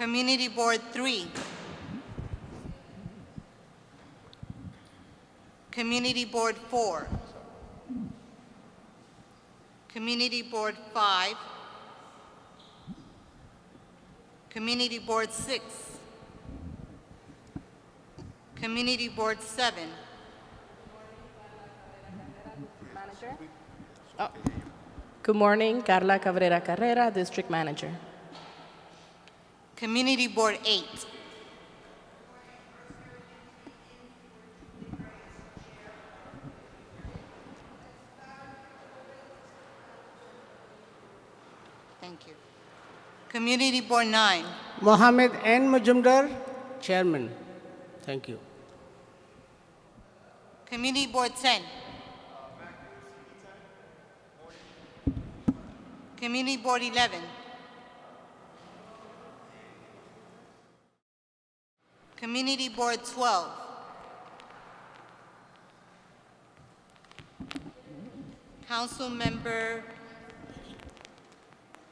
Community Board 3. Community Board 4. Community Board 5. Community Board 6. Community Board 7. Manager? Oh. Good morning, Carla Cabrera Carrera, District Manager. Community Board 8. Thank you. Community Board 9. Mohammed N. Majumdar, Chairman. Thank you. Community Board 10. Community Board 11. Community Board 12. Council Member,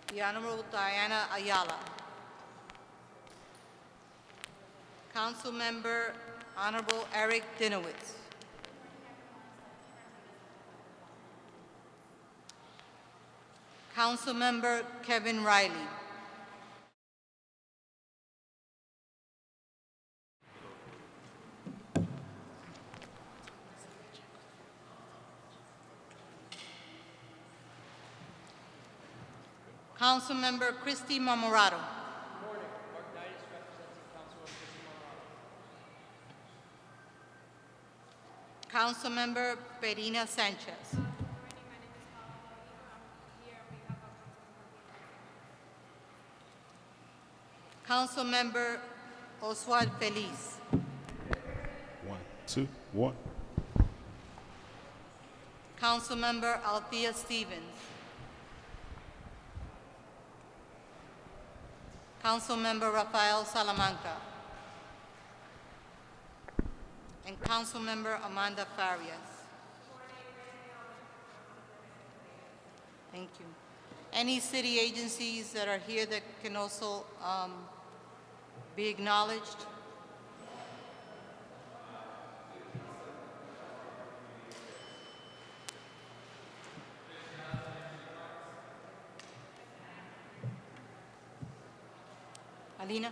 the Honorable Diana Ayala. Council Member, Honorable Eric Dinowitz. Council Member Kevin Riley. Council Member Christy Mamorato. Council Member Perina Sanchez. Council Member Oswald Feliz. 1, 2, 1. Council Member Althea Stevens. Council Member Rafael Salamanca. And Council Member Amanda Farias. Thank you. Any city agencies that are here that can also be acknowledged? Alina?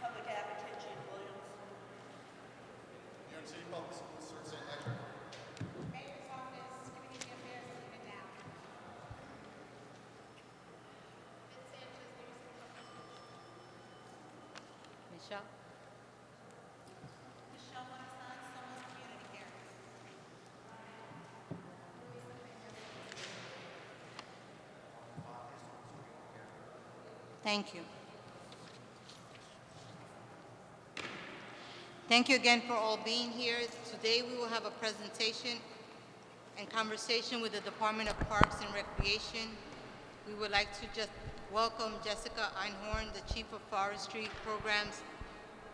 Public Advocate Jim Williams. New York City Public Schools, Sir Edgar. Mayor's Office, Community Affairs, Lena Down. Michelle? Michelle Monasan, SOMOS Community Care. Thank you. Thank you again for all being here. Today we will have a presentation and conversation with the Department of Parks and Recreation. We would like to just welcome Jessica Einhorn, the Chief of Forestry Programs,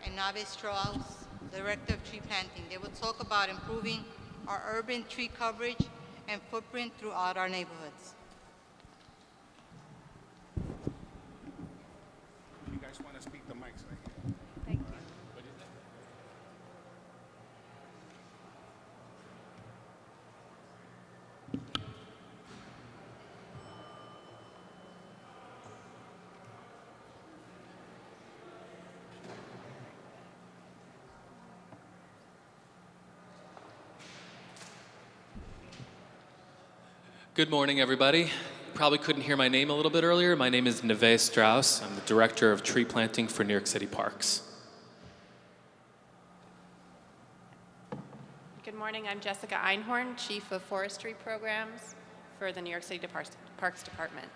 and Nave Strauss, Director of Tree Planting. They will talk about improving our urban tree coverage and footprint throughout our neighborhoods. You guys want to speak the mics right here? Thank you. What is that? Good morning, everybody. You probably couldn't hear my name a little bit earlier. My name is Neve Strauss. I'm the Director of Tree Planting for New York City Parks. Good morning, I'm Jessica Einhorn, Chief of Forestry Programs for the New York City Parks Department.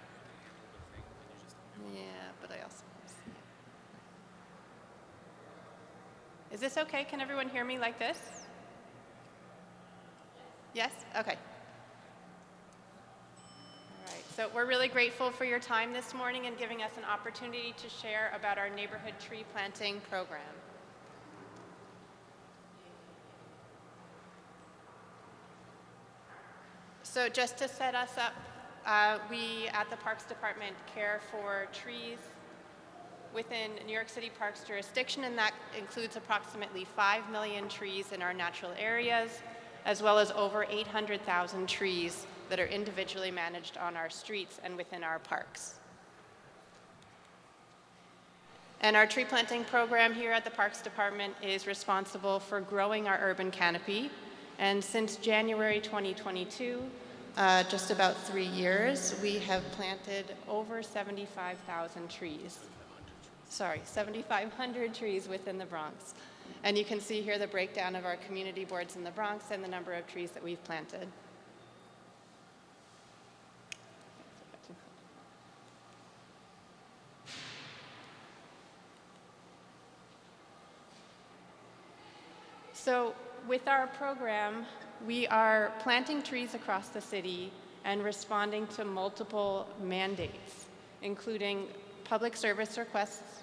Yeah, but I also... Is this okay? Can everyone hear me like this? Yes? Okay. All right, so we're really grateful for your time this morning and giving us an opportunity to share about our neighborhood tree planting program. So just to set us up, we at the Parks Department care for trees within New York City Parks jurisdiction, and that includes approximately 5 million trees in our natural areas, as well as over 800,000 trees that are individually managed on our streets and within our parks. And our tree planting program here at the Parks Department is responsible for growing our urban canopy. And since January 2022, just about 3 years, we have planted over 75,000 trees. Sorry, 7,500 trees within the Bronx. And you can see here the breakdown of our community boards in the Bronx and the number of trees that we've planted. So with our program, we are planting trees across the city and responding to multiple mandates, including public service requests.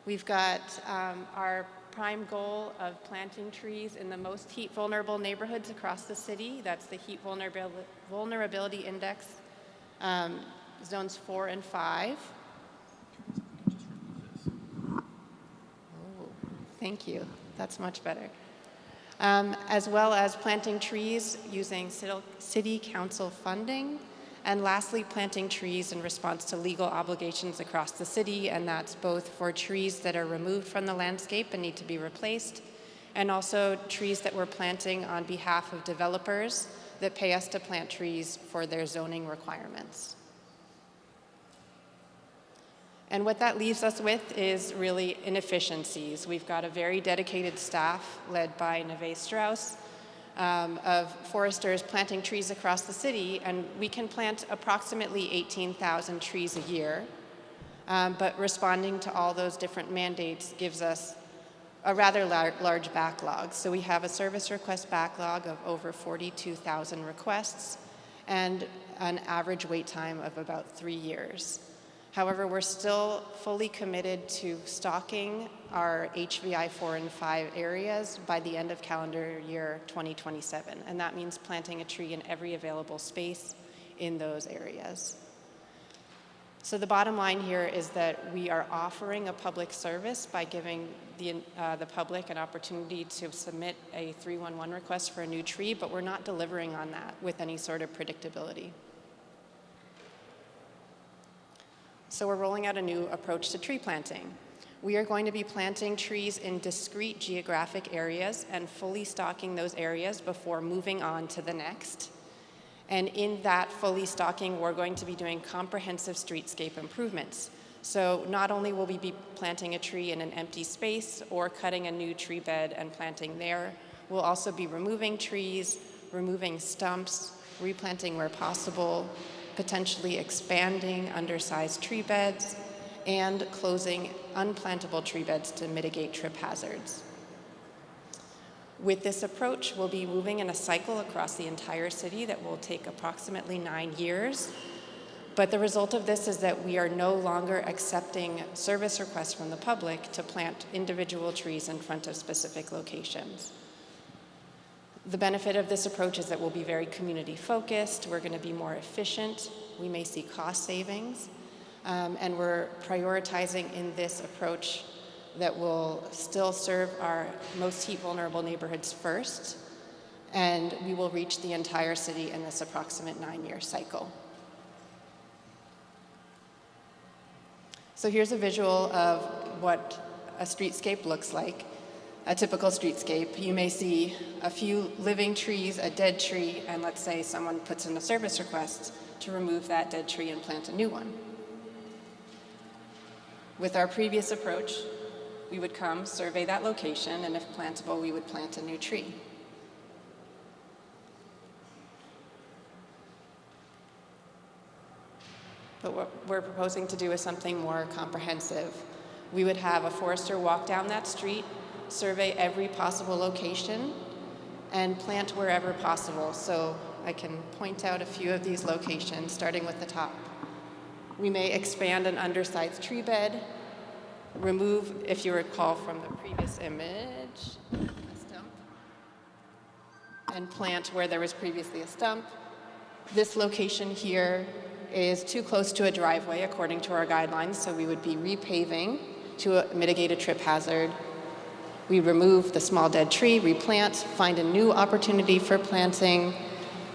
We've got our prime goal of planting trees in the most heat vulnerable neighborhoods across the city. That's the heat vulnerability index, zones 4 and 5. Oh, thank you. That's much better. As well as planting trees using city council funding, and lastly, planting trees in response to legal obligations across the city, and that's both for trees that are removed from the landscape and need to be replaced, and also trees that we're planting on behalf of developers that pay us to plant trees for their zoning requirements. And what that leaves us with is really inefficiencies. We've got a very dedicated staff led by Neve Strauss of foresters planting trees across the city, and we can plant approximately 18,000 trees a year. But responding to all those different mandates gives us a rather large backlog. So we have a service request backlog of over 42,000 requests and an average wait time of about 3 years. However, we're still fully committed to stocking our HVI 4 and 5 areas by the end of calendar year 2027, and that means planting a tree in every available space in those areas. So the bottom line here is that we are offering a public service by giving the public an opportunity to submit a 311 request for a new tree, but we're not delivering on that with any sort of predictability. So we're rolling out a new approach to tree planting. We are going to be planting trees in discrete geographic areas and fully stocking those areas before moving on to the next. And in that fully stocking, we're going to be doing comprehensive streetscape improvements. So not only will we be planting a tree in an empty space or cutting a new tree bed and planting there, we'll also be removing trees, removing stumps, replanting where possible, potentially expanding undersized tree beds, and closing unplantable tree beds to mitigate trip hazards. With this approach, we'll be moving in a cycle across the entire city that will take approximately 9 years. But the result of this is that we are no longer accepting service requests from the public to plant individual trees in front of specific locations. The benefit of this approach is that we'll be very community focused, we're going to be more efficient, we may see cost savings, and we're prioritizing in this approach that will still serve our most heat vulnerable neighborhoods first, and we will reach the entire city in this approximate 9-year cycle. So here's a visual of what a streetscape looks like. A typical streetscape, you may see a few living trees, a dead tree, and let's say someone puts in a service request to remove that dead tree and plant a new one. With our previous approach, we would come, survey that location, and if plantable, we would plant a new tree. But what we're proposing to do is something more comprehensive. We would have a forester walk down that street, survey every possible location, and plant wherever possible. So I can point out a few of these locations, starting with the top. We may expand an undersized tree bed, remove, if you recall from the previous image, a stump, and plant where there was previously a stump. This location here is too close to a driveway according to our guidelines, so we would be repaving to mitigate a trip hazard. We remove the small dead tree, replant, find a new opportunity for planting.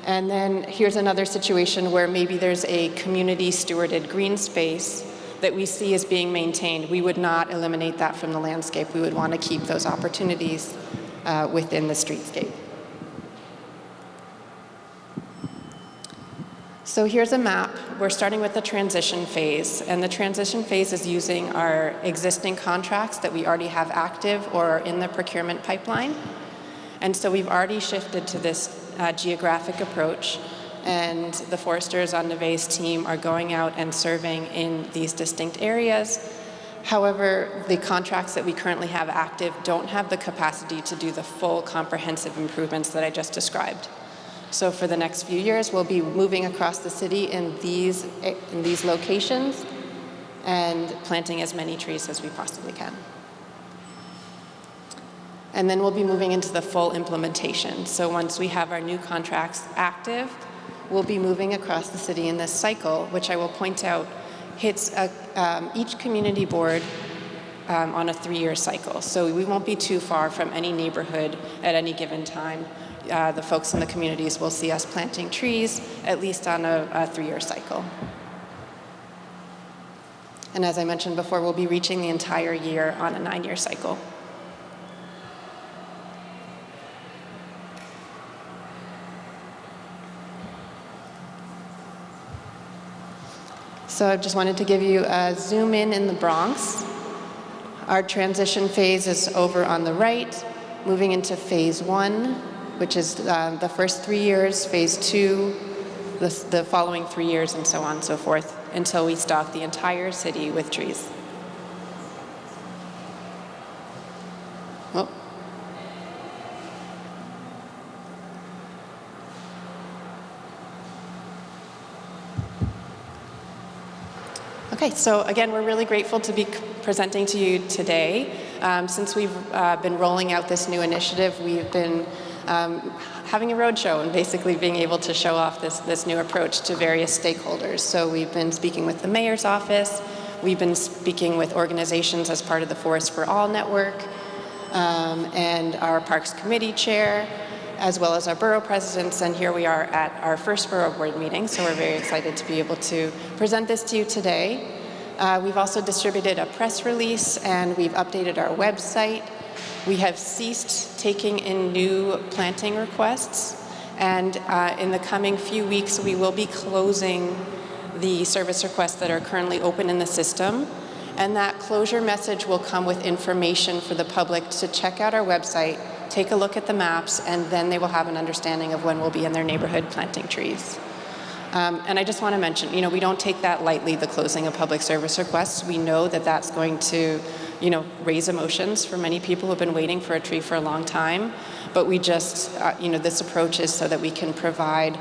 And then here's another situation where maybe there's a community stewarded green space that we see as being maintained. We would not eliminate that from the landscape. We would want to keep those opportunities within the streetscape. So here's a map. We're starting with the transition phase, and the transition phase is using our existing contracts that we already have active or are in the procurement pipeline. And so we've already shifted to this geographic approach, and the foresters on Neve's team are going out and surveying in these distinct areas. However, the contracts that we currently have active don't have the capacity to do the full comprehensive improvements that I just described. So for the next few years, we'll be moving across the city in these locations and planting as many trees as we possibly can. And then we'll be moving into the full implementation. So once we have our new contracts active, we'll be moving across the city in this cycle, which I will point out hits each community board on a 3-year cycle. So we won't be too far from any neighborhood at any given time. The folks in the communities will see us planting trees, at least on a 3-year cycle. And as I mentioned before, we'll be reaching the entire year on a 9-year cycle. So I just wanted to give you a zoom in the Bronx. Our transition phase is over on the right, moving into phase 1, which is the first 3 years, phase 2, the following 3 years, and so on and so forth, until we stock the entire city with trees. Oh. Okay, so again, we're really grateful to be presenting to you today. Since we've been rolling out this new initiative, we've been having a roadshow and basically being able to show off this new approach to various stakeholders. So we've been speaking with the mayor's office, we've been speaking with organizations as part of the Forest for All network, and our Parks Committee chair, as well as our borough presidents, and here we are at our first borough board meeting, so we're very excited to be able to present this to you today. We've also distributed a press release, and we've updated our website. We have ceased taking in new planting requests, and in the coming few weeks, we will be closing the service requests that are currently open in the system, and that closure message will come with information for the public to check out our website, take a look at the maps, and then they will have an understanding of when we'll be in their neighborhood planting trees. And I just want to mention, we don't take that lightly, the closing of public service requests. We know that that's going to raise emotions for many people who have been waiting for a tree for a long time. But we just, this approach is so that we can provide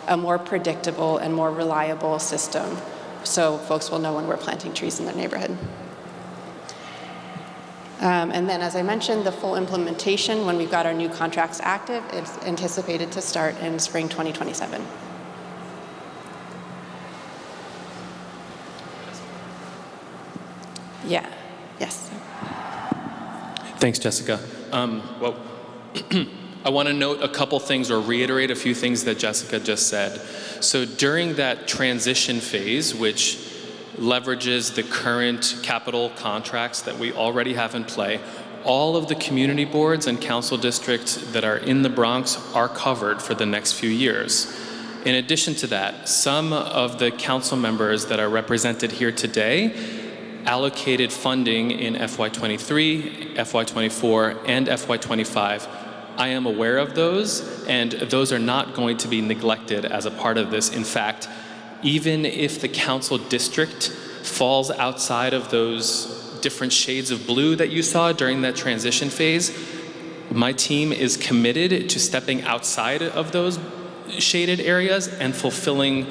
a more predictable and more reliable system so folks will know when we're planting trees in their neighborhood. And then, as I mentioned, the full implementation, when we've got our new contracts active, is anticipated to start in spring 2027. Yeah. Yes. Thanks, Jessica. I want to note a couple things or reiterate a few things that Jessica just said. So during that transition phase, which leverages the current capital contracts that we already have in play, all of the community boards and council districts that are in the Bronx are covered for the next few years. In addition to that, some of the council members that are represented here today allocated funding in FY23, FY24, and FY25. I am aware of those, and those are not going to be neglected as a part of this. In fact, even if the council district falls outside of those different shades of blue that you saw during that transition phase, my team is committed to stepping outside of those shaded areas and fulfilling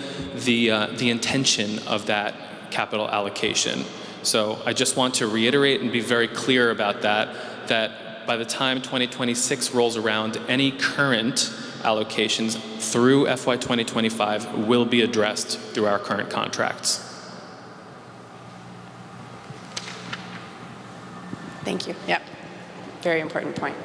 the intention of that capital allocation. So I just want to reiterate and be very clear about that by the time 2026 rolls around, any current allocations through FY 2025 will be addressed through our current contracts. Thank you. Yep. Very important point.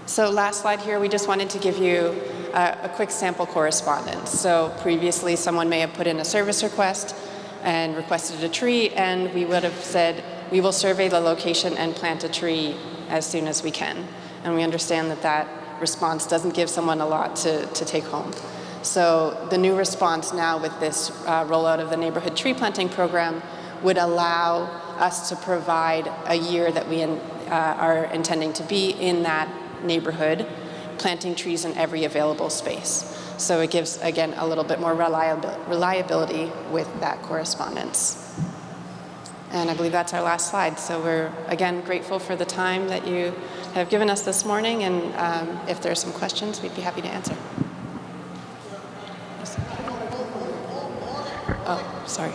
So last slide here, we just wanted to give you a quick sample correspondence. So previously, someone may have put in a service request and requested a tree, and we would have said, we will survey the location and plant a tree as soon as we can. And we understand that that response doesn't give someone a lot to take home. So the new response now with this rollout of the neighborhood tree planting program would allow us to provide a year that we are intending to be in that neighborhood, planting trees in every available space. So it gives, again, a little bit more reliability with that correspondence. And I believe that's our last slide. So we're, again, grateful for the time that you have given us this morning, and if there are some questions, we'd be happy to answer. Oh, sorry.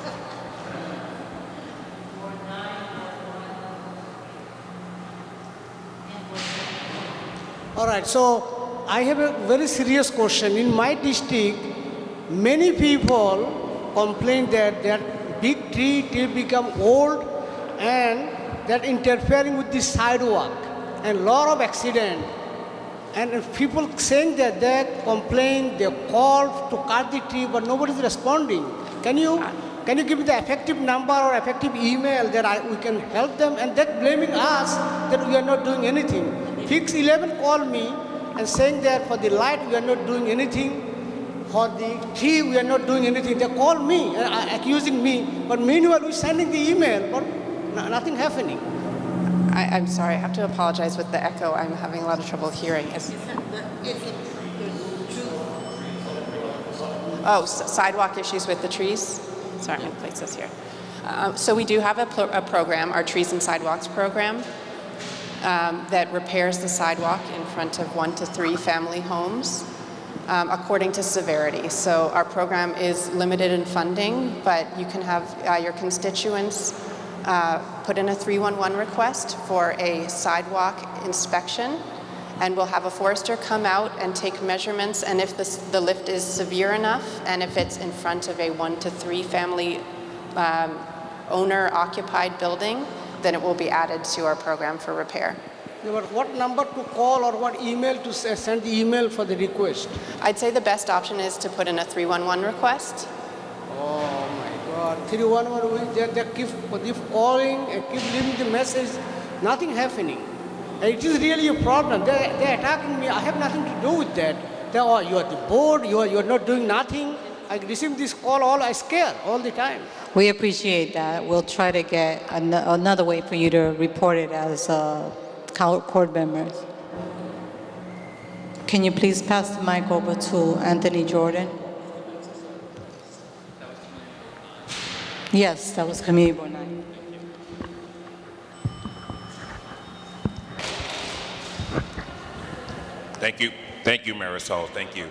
All right, so I have a very serious question. In my district, many people complain that that big tree will become old and that interfering with the sidewalk and lot of accident. And if people saying that they complain, they call to cut the tree, but nobody is responding. Can you give me the effective number or effective email that we can help them, and that blaming us that we are not doing anything? Fix 11 called me and saying that for the light we are not doing anything, for the tree we are not doing anything. They call me accusing me, but meanwhile we're sending the email, but nothing happening. I'm sorry, I have to apologize with the echo. I'm having a lot of trouble hearing. Oh, sidewalk issues with the trees? Sorry, I'm going to place this here. So we do have a program, our Trees and Sidewalks program, that repairs the sidewalk in front of 1 to 3 family homes according to severity. So our program is limited in funding, but you can have your constituents put in a 311 request for a sidewalk inspection, and we'll have a forester come out and take measurements, and if the lift is severe enough, and if it's in front of a 1 to 3 family owner-occupied building, then it will be added to our program for repair. Yeah, but what number to call or what email to send the email for the request? I'd say the best option is to put in a 311 request. Oh my God, 311, they keep calling and keep leaving the message, nothing happening. And it is really a problem. They're attacking me. I have nothing to do with that. You are the board, you are not doing nothing. I receive this call, I scare all the time. We appreciate that. We'll try to get another way for you to report it as court members. Can you please pass the mic over to Anthony Jordan? Yes, that was Community Board 9. Thank you, Marisol. Thank you.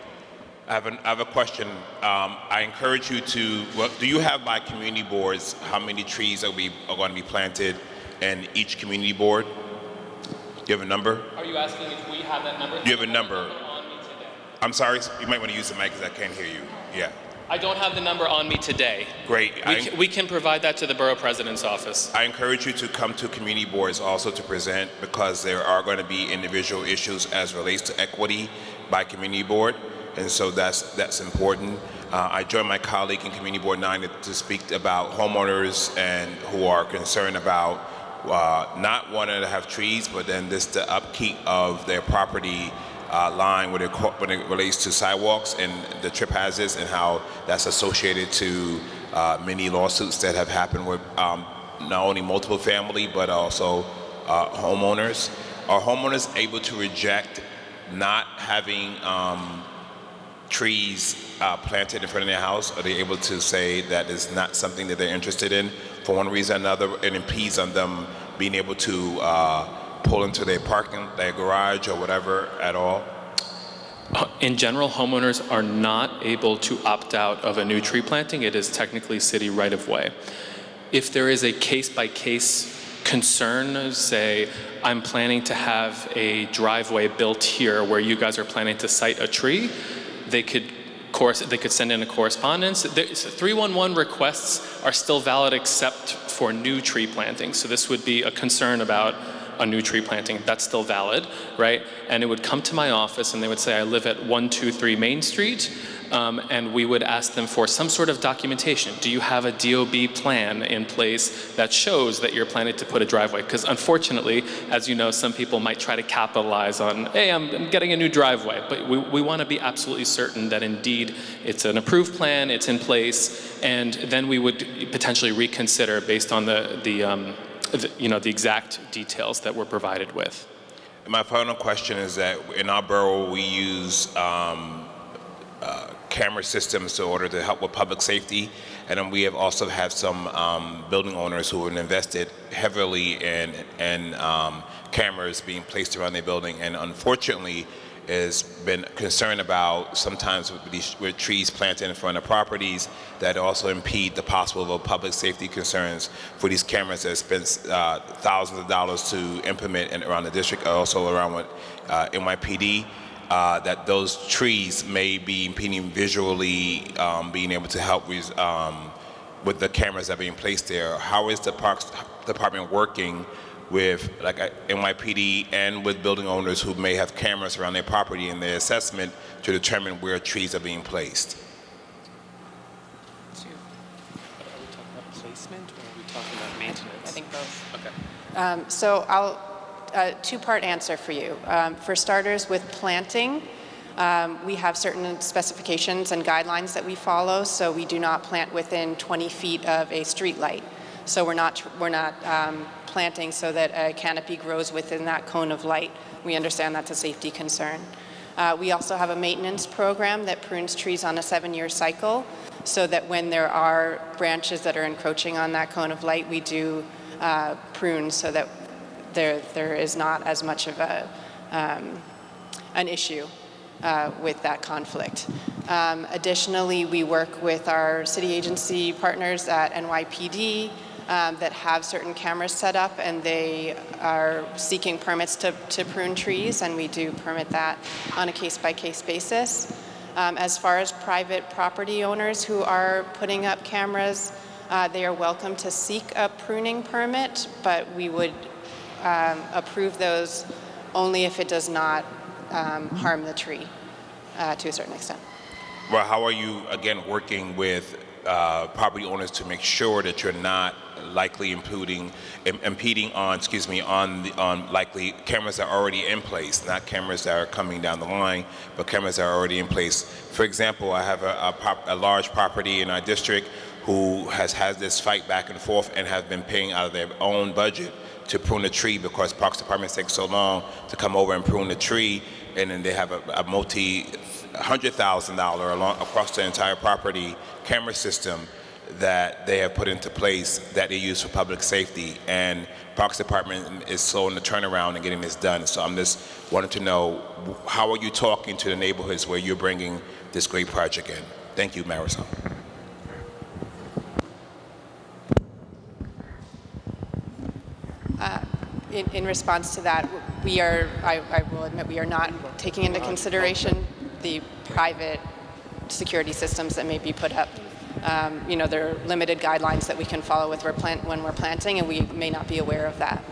I have a question. I encourage you to. Well, do you have by community boards how many trees are going to be planted in each community board? Do you have a number? Are you asking if we have that number? Do you have a number? On me today. I'm sorry. You might want to use the mic because I can't hear you. Yeah. I don't have the number on me today. Great. We can provide that to the borough president's office. I encourage you to come to community boards also to present, because there are going to be individual issues as relates to equity by community board, and so that's important. I joined my colleague in Community Board 9 to speak about homeowners and who are concerned about not wanting to have trees, but then this the upkeep of their property line when it relates to sidewalks and the trip hazards, and how that's associated to many lawsuits that have happened with not only multiple family but also homeowners. Are homeowners able to reject not having trees planted in front of their house? Are they able to say that is not something that they're interested in for one reason or another, and impedes on them being able to pull into their garage or whatever at all? In general, homeowners are not able to opt out of a new tree planting. It is technically city right-of-way. If there is a case-by-case concern, say, I'm planning to have a driveway built here where you guys are planning to site a tree, they could they could send in a correspondence. 311 requests are still valid except for new tree planting. So this would be a concern about a new tree planting. That's still valid, right? And it would come to my office and they would say, I live at 123 Main Street, and we would ask them for some sort of documentation. Do you have a DOB plan in place that shows that you're planning to put a driveway? Because unfortunately, as you know, some people might try to capitalize on, hey, I'm getting a new driveway. But we want to be absolutely certain that indeed it's an approved plan, it's in place, and then we would potentially reconsider based on the exact details that we're provided with. My final question is that in our borough, we use camera systems in order to help with public safety, and then we have also had some building owners who have invested heavily in cameras being placed around their building, and unfortunately has been concerned about sometimes with trees planted in front of properties that also impede the possible public safety concerns for these cameras that spend thousands of dollars to implement around the district, also around with NYPD. That those trees may be impeding visually being able to help with the cameras that are being placed there. How is the Parks Department working with like NYPD and with building owners who may have cameras around their property in their assessment to determine where trees are being placed? Are we talking about placement or are we talking about maintenance? I think both. Okay. So I'll two-part answer for you. For starters, with planting, we have certain specifications and guidelines that we follow, so we do not plant within 20 feet of a street light. So we're not planting so that a canopy grows within that cone of light. We understand that's a safety concern. We also have a maintenance program that prunes trees on a 7-year cycle, so that when there are branches that are encroaching on that cone of light, we do prune so that there is not as much of an issue with that conflict. Additionally, we work with our city agency partners at NYPD that have certain cameras set up, and they are seeking permits to prune trees, and we do permit that on a case-by-case basis. As far as private property owners who are putting up cameras, they are welcome to seek a pruning permit, but we would approve those only if it does not harm the tree to a certain extent. Well, how are you, again, working with property owners to make sure that you're not likely impeding on likely cameras that are already in place, not cameras that are coming down the line, but cameras that are already in place? For example, I have a large property in our district who has had this fight back and forth and have been paying out of their own budget to prune a tree because Parks Department takes so long to come over and prune the tree, and then they have a multi-$100,000 across the entire property camera system that they have put into place that they use for public safety, and Parks Department is slow in the turnaround and getting this done. So I'm just wanted to know, how are you talking to the neighborhoods where you're bringing this great project in? Thank you, Marisol. In response to that, I will admit, we are not taking into consideration the private security systems that may be put up. There are limited guidelines that we can follow when we're planting, and we may not be aware of that.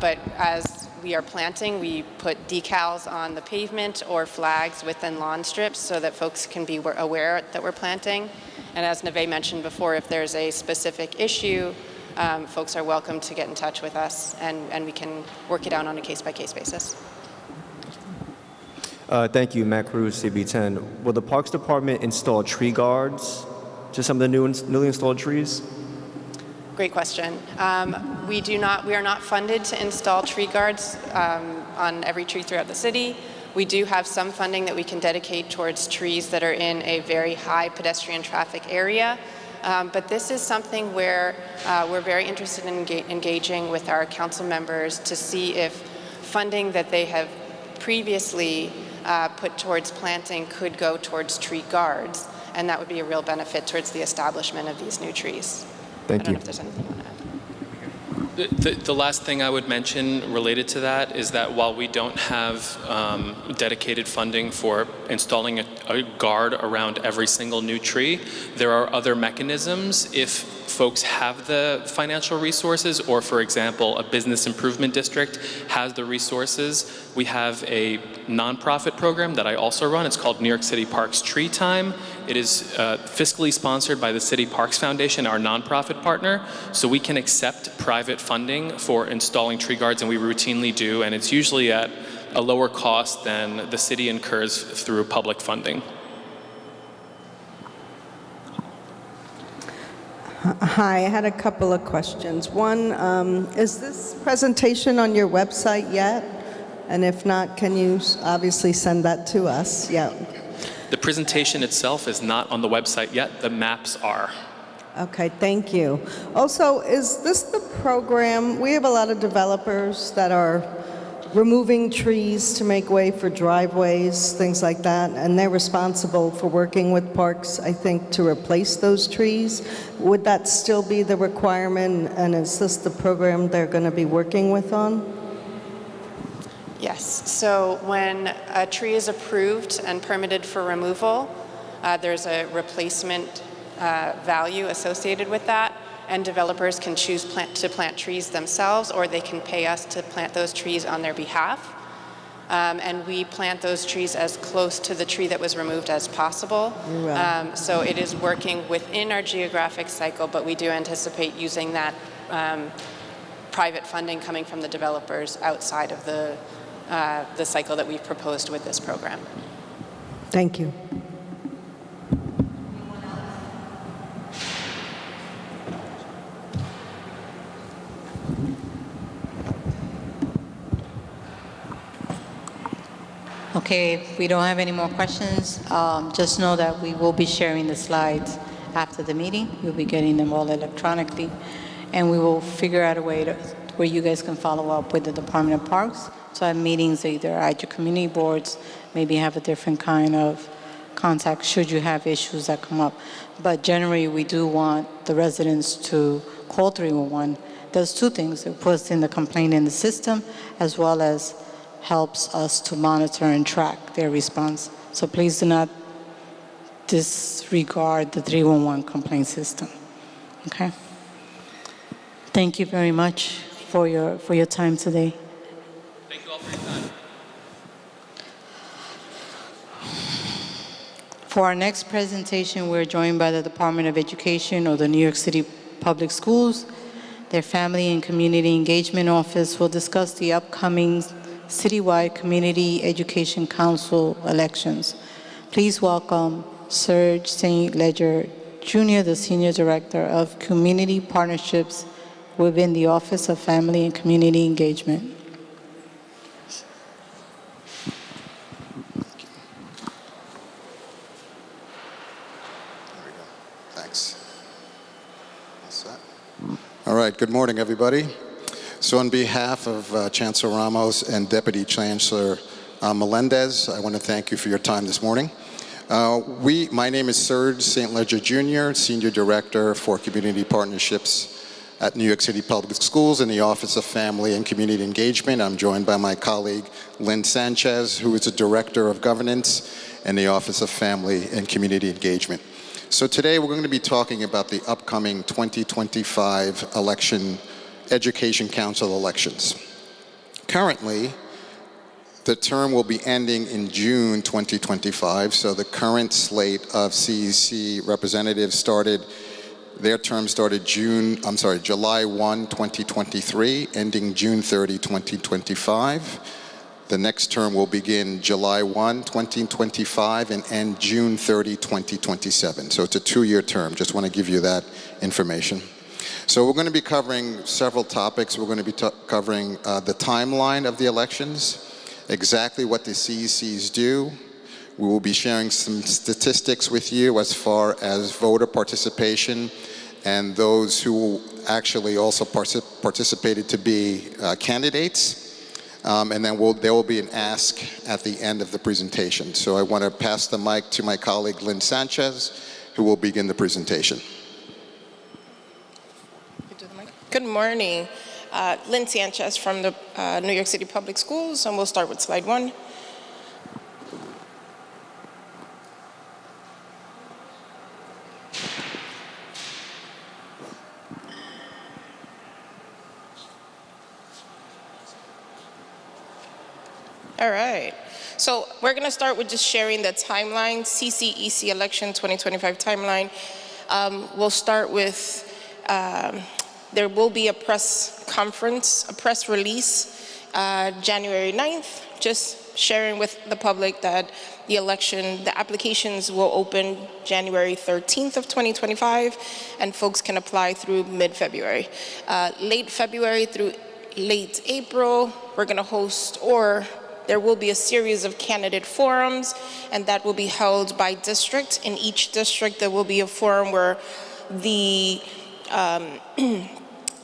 But as we are planting, we put decals on the pavement or flags within lawn strips so that folks can be aware that we're planting. And as Neve mentioned before, if there's a specific issue, folks are welcome to get in touch with us, and we can work it out on a case-by-case basis. Thank you, Matt Cruz, CB10. Will the Parks Department install tree guards to some of the newly installed trees? Great question. We are not funded to install tree guards on every tree throughout the city. We do have some funding that we can dedicate towards trees that are in a very high pedestrian traffic area. But this is something where we're very interested in engaging with our council members to see if funding that they have previously put towards planting could go towards tree guards, and that would be a real benefit towards the establishment of these new trees. Thank you. I don't know if there's anything you want to add. The last thing I would mention related to that is that while we don't have dedicated funding for installing a guard around every single new tree. There are other mechanisms if folks have the financial resources, or for example, a business improvement district has the resources. We have a nonprofit program that I also run. It's called New York City Parks Tree Time. It is fiscally sponsored by the City Parks Foundation, our nonprofit partner, so we can accept private funding for installing tree guards, and we routinely do, and it's usually at a lower cost than the city incurs through public funding. Hi, I had a couple of questions. One, is this presentation on your website yet? And if not, can you obviously send that to us? Yeah. The presentation itself is not on the website yet. The maps are. Okay, thank you. Also, is this the program, we have a lot of developers that are removing trees to make way for driveways, things like that, and they're responsible for working with parks, I think, to replace those trees. Would that still be the requirement, and is this the program they're going to be working with on? Yes, so when a tree is approved and permitted for removal, there's a replacement value associated with that, and developers can choose to plant trees themselves, or they can pay us to plant those trees on their behalf. And we plant those trees as close to the tree that was removed as possible. Right. So it is working within our geographic cycle, but we do anticipate using that private funding coming from the developers outside of the cycle that we've proposed with this program. Thank you. Okay, if we don't have any more questions, just know that we will be sharing the slides after the meeting. You'll be getting them all electronically, and we will figure out a way where you guys can follow up with the Department of Parks. So at meetings, either at your community boards, maybe have a different kind of contact should you have issues that come up. But generally, we do want the residents to call 311. Does two things. It puts in the complaint in the system, as well as helps us to monitor and track their response. So please do not disregard the 311 complaint system. Okay? Thank you very much for your time today. Thank you all for your time. For our next presentation, we're joined by the Department of Education or the New York City Public Schools. Their Family and Community Engagement Office will discuss the upcoming Citywide Community Education Council elections. Please welcome Serge St. Ledger Jr., the Senior Director of Community Partnerships within the Office of Family and Community Engagement. There we go. Thanks. All set. All right, good morning, everybody. So on behalf of Chancellor Ramos and Deputy Chancellor Melendez, I want to thank you for your time this morning. My name is Serge St. Ledger Jr., Senior Director for Community Partnerships at New York City Public Schools in the Office of Family and Community Engagement. I'm joined by my colleague, Lynn Sanchez, who is the Director of Governance in the Office of Family and Community Engagement. So today we're going to be talking about the upcoming 2025 Education Council elections. Currently, the term will be ending in June 2025, so the current slate of CEC representatives their term started July 1, 2023, ending June 30, 2025. The next term will begin July 1, 2025, and end June 30, 2027. So it's a 2-year term. Just want to give you that information. So we're going to be covering several topics. We're going to be covering the timeline of the elections, exactly what the CECs do. We will be sharing some statistics with you as far as voter participation and those who actually also participated to be candidates. And then there will be an ask at the end of the presentation. So I want to pass the mic to my colleague, Lynn Sanchez, who will begin the presentation. Good morning. Lynn Sanchez from the New York City Public Schools, and we'll start with slide 1. All right. So we're going to start with just sharing the timeline, CCEC election 2025 timeline. We'll start with, there will be a press conference, a press release, January 9th, just sharing with the public that the election, the applications will open January 13th of 2025, and folks can apply through mid-February. Late February through late April, we're going to host, or there will be a series of candidate forums, and that will be held by district. In each district, there will be a forum where the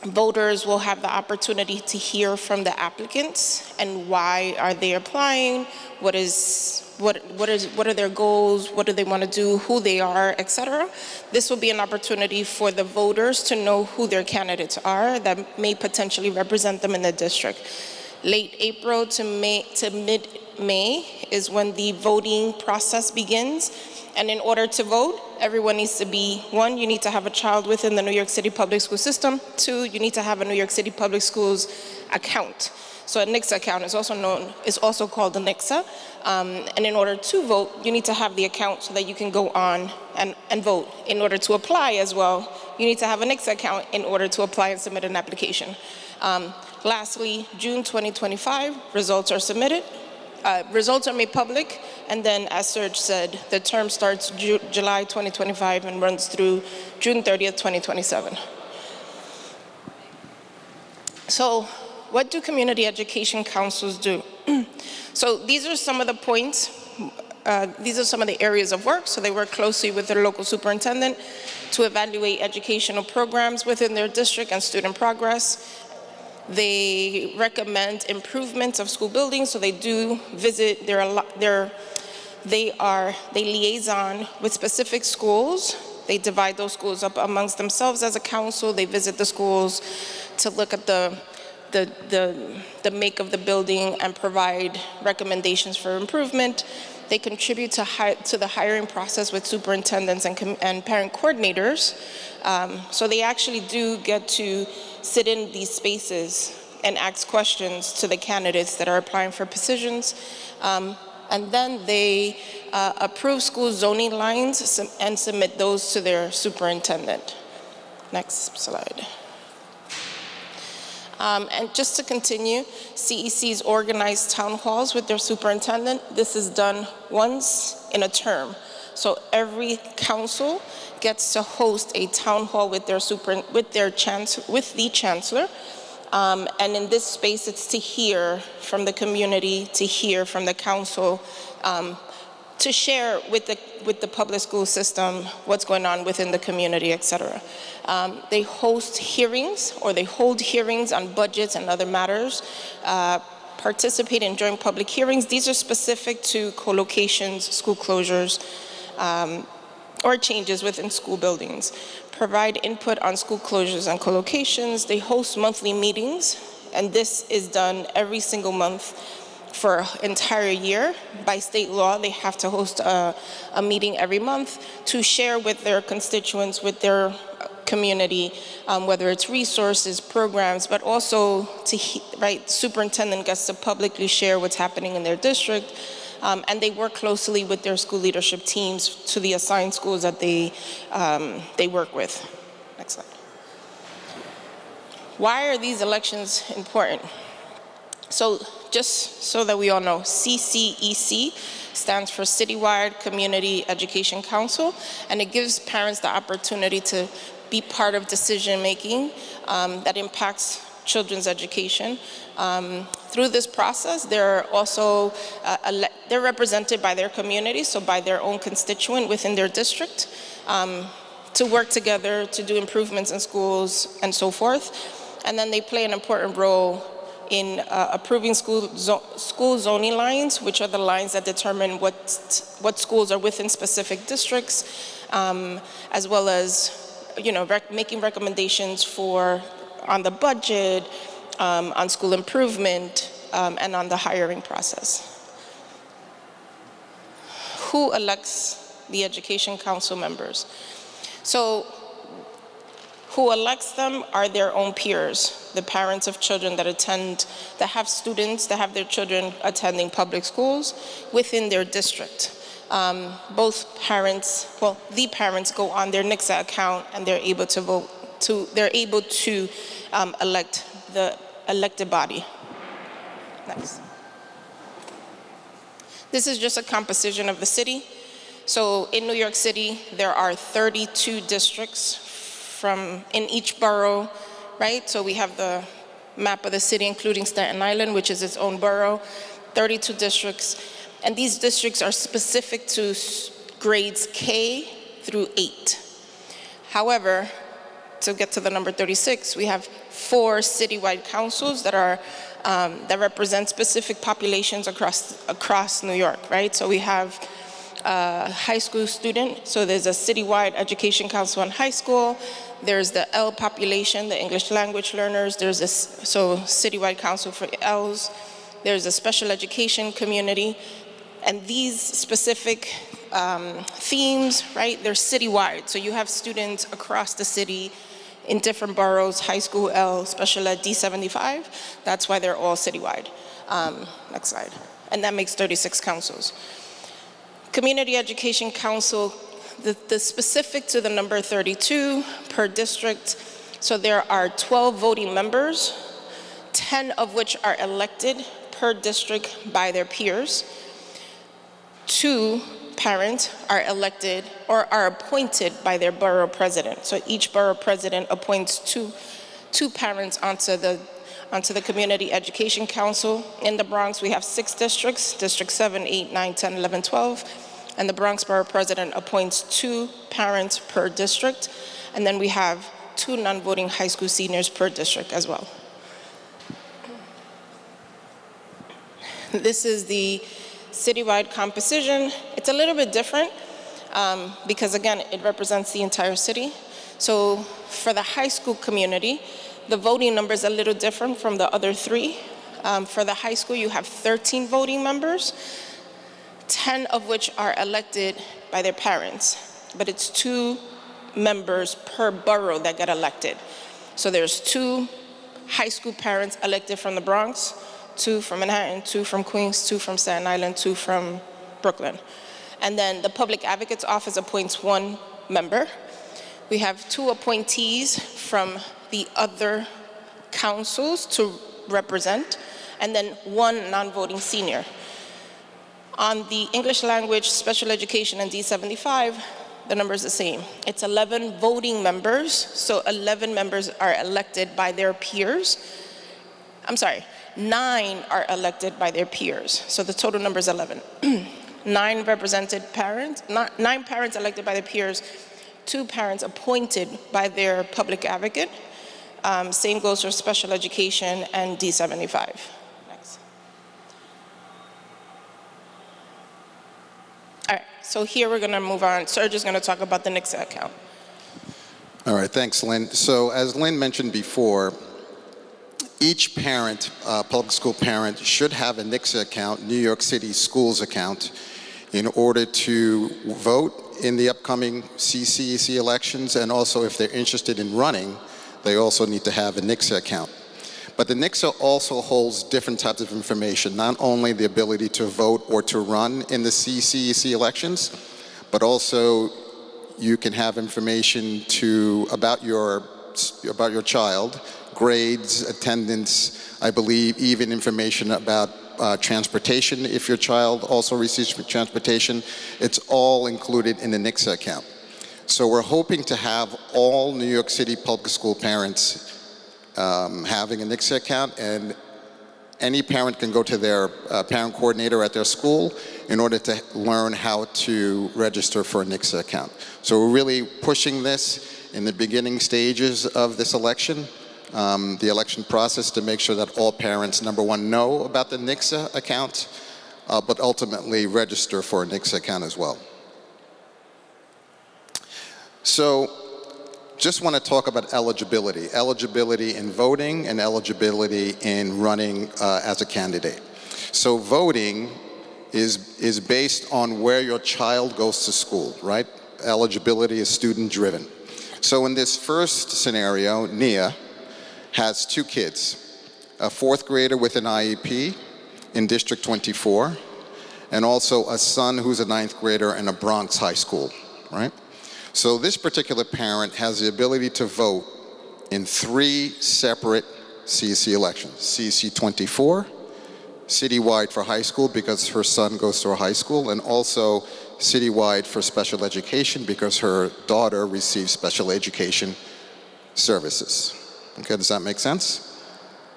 voters will have the opportunity to hear from the applicants and why are they applying, what are their goals, what do they want to do, who they are, etc. This will be an opportunity for the voters to know who their candidates are that may potentially represent them in the district. Late April to mid-May is when the voting process begins. And in order to vote, everyone needs to be, 1, you need to have a child within the New York City public school system. 2, you need to have a New York City public schools account. So a NICSA account is also called a NICSA. And in order to vote, you need to have the account so that you can go on and vote. In order to apply as well, you need to have a NICSA account in order to apply and submit an application. Lastly, June 2025, results are submitted. Results are made public, and then, as Serge said, the term starts July 2025 and runs through June 30th, 2027. So, what do community education councils do? So, these are some of the points. These are some of the areas of work. So, they work closely with their local superintendent to evaluate educational programs within their district and student progress. They recommend improvements of school buildings, so they do visit, they liaison with specific schools. They divide those schools up amongst themselves as a council. They visit the schools to look at the make of the building and provide recommendations for improvement. They contribute to the hiring process with superintendents and parent coordinators. So they actually do get to sit in these spaces and ask questions to the candidates that are applying for positions. And then they approve school zoning lines and submit those to their superintendent. Next slide. And just to continue, CECs organize town halls with their superintendent. This is done once in a term. So every council gets to host a town hall with the chancellor. And in this space, it's to hear from the community, to hear from the council, to share with the public school system what's going on within the community, etc. They host hearings, or they hold hearings on budgets and other matters, participate in joint public hearings. These are specific to co-locations, school closures, or changes within school buildings. Provide input on school closures and co-locations. They host monthly meetings, and this is done every single month for an entire year. By state law, they have to host a meeting every month to share with their constituents, with their community, whether it's resources, programs, but also superintendent gets to publicly share what's happening in their district. And they work closely with their school leadership teams to the assigned schools that they work with. Next slide. Why are these elections important? So just so that we all know, CCEC stands for Citywide Community Education Council, and it gives parents the opportunity to be part of decision-making that impacts children's education. Through this process, they're also they're represented by their community, so by their own constituent within their district, to work together to do improvements in schools and so forth. And then they play an important role in approving school zoning lines, which are the lines that determine what schools are within specific districts, as well as making recommendations on the budget, on school improvement, and on the hiring process. Who elects the education council members? So Who elects them are their own peers, the parents of children that have students that have their children attending public schools within their district. Both parents, well, the parents go on their NICSA account and they're able to vote elect the elected body. Next. This is just a composition of the city. So in New York City, there are 32 districts in each borough, right? So we have the map of the city, including Staten Island, which is its own borough, 32 districts. And these districts are specific to grades K through 8. However, to get to the number 36, we have 4 citywide councils that represent specific populations across New York, right? So we have high school student, so there's a citywide education council on high school. There's the L population, the English language learners. There's a citywide council for Ls. There's a special education community. And these specific themes, right, they're citywide. So you have students across the city in different boroughs, high school L, special ed D75. That's why they're all citywide. Next slide. And that makes 36 councils. Community Education Council, the specific to the number 32 per district. So there are 12 voting members, 10 of which are elected per district by their peers. 2 parents are elected or are appointed by their borough president. So each borough president appoints two parents onto the Community Education Council. In the Bronx, we have 6 districts, District 7, 8, 9, 10, 11, 12. And the Bronx Borough President appoints 2 parents per district. And then we have 2 non-voting high school seniors per district as well. This is the citywide composition. It's a little bit different because, again, it represents the entire city. So for the high school community, the voting number is a little different from the other 3. For the high school, you have 13 voting members, 10 of which are elected by their parents, but it's 2 members per borough that get elected. So there's 2 high school parents elected from the Bronx, 2 from Manhattan, 2 from Queens, 2 from Staten Island, 2 from Brooklyn. And then the Public Advocate's Office appoints 1 member. We have 2 appointees from the other councils to represent, and then 1 non-voting senior. On the English language, special education, and D75, the number is the same. It's 11 voting members, so 11 members are elected by their peers. I'm sorry, 9 are elected by their peers, so the total number is 11. 9 represented parents, 9 parents elected by their peers, 2 parents appointed by their public advocate. Same goes for special education and D75. Next. All right, so here we're gonna move on. Serge is gonna talk about the NICSA account. All right, thanks, Lynn. So as Lynn mentioned before, each parent, public school parent, should have a NICSA account, New York City Schools account, in order to vote in the upcoming CCEC elections, and also if they're interested in running, they also need to have a NICSA account. But the NICSA also holds different types of information, not only the ability to vote or to run in the CCEC elections, but also you can have information about your child, grades, attendance, I believe even information about transportation, if your child also receives transportation. It's all included in the NICSA account. So we're hoping to have all New York City public school parents having a NICSA account, and any parent can go to their parent coordinator at their school in order to learn how to register for a NICSA account. So we're really pushing this in the beginning stages of this election, the election process, to make sure that all parents, number one, know about the NICSA account, but ultimately register for a NICSA account as well. So just want to talk about eligibility in voting and eligibility in running as a candidate. So voting is based on where your child goes to school, right? Eligibility is student driven. So in this first scenario, Nia has 2 kids, a 4th grader with an IEP in District 24, and also a son who's a 9th grader in a Bronx high school, right? So this particular parent has the ability to vote in 3 separate CEC elections, CEC 24, Citywide for high school because her son goes to a high school, and also Citywide for special education because her daughter receives special education services. Okay, does that make sense?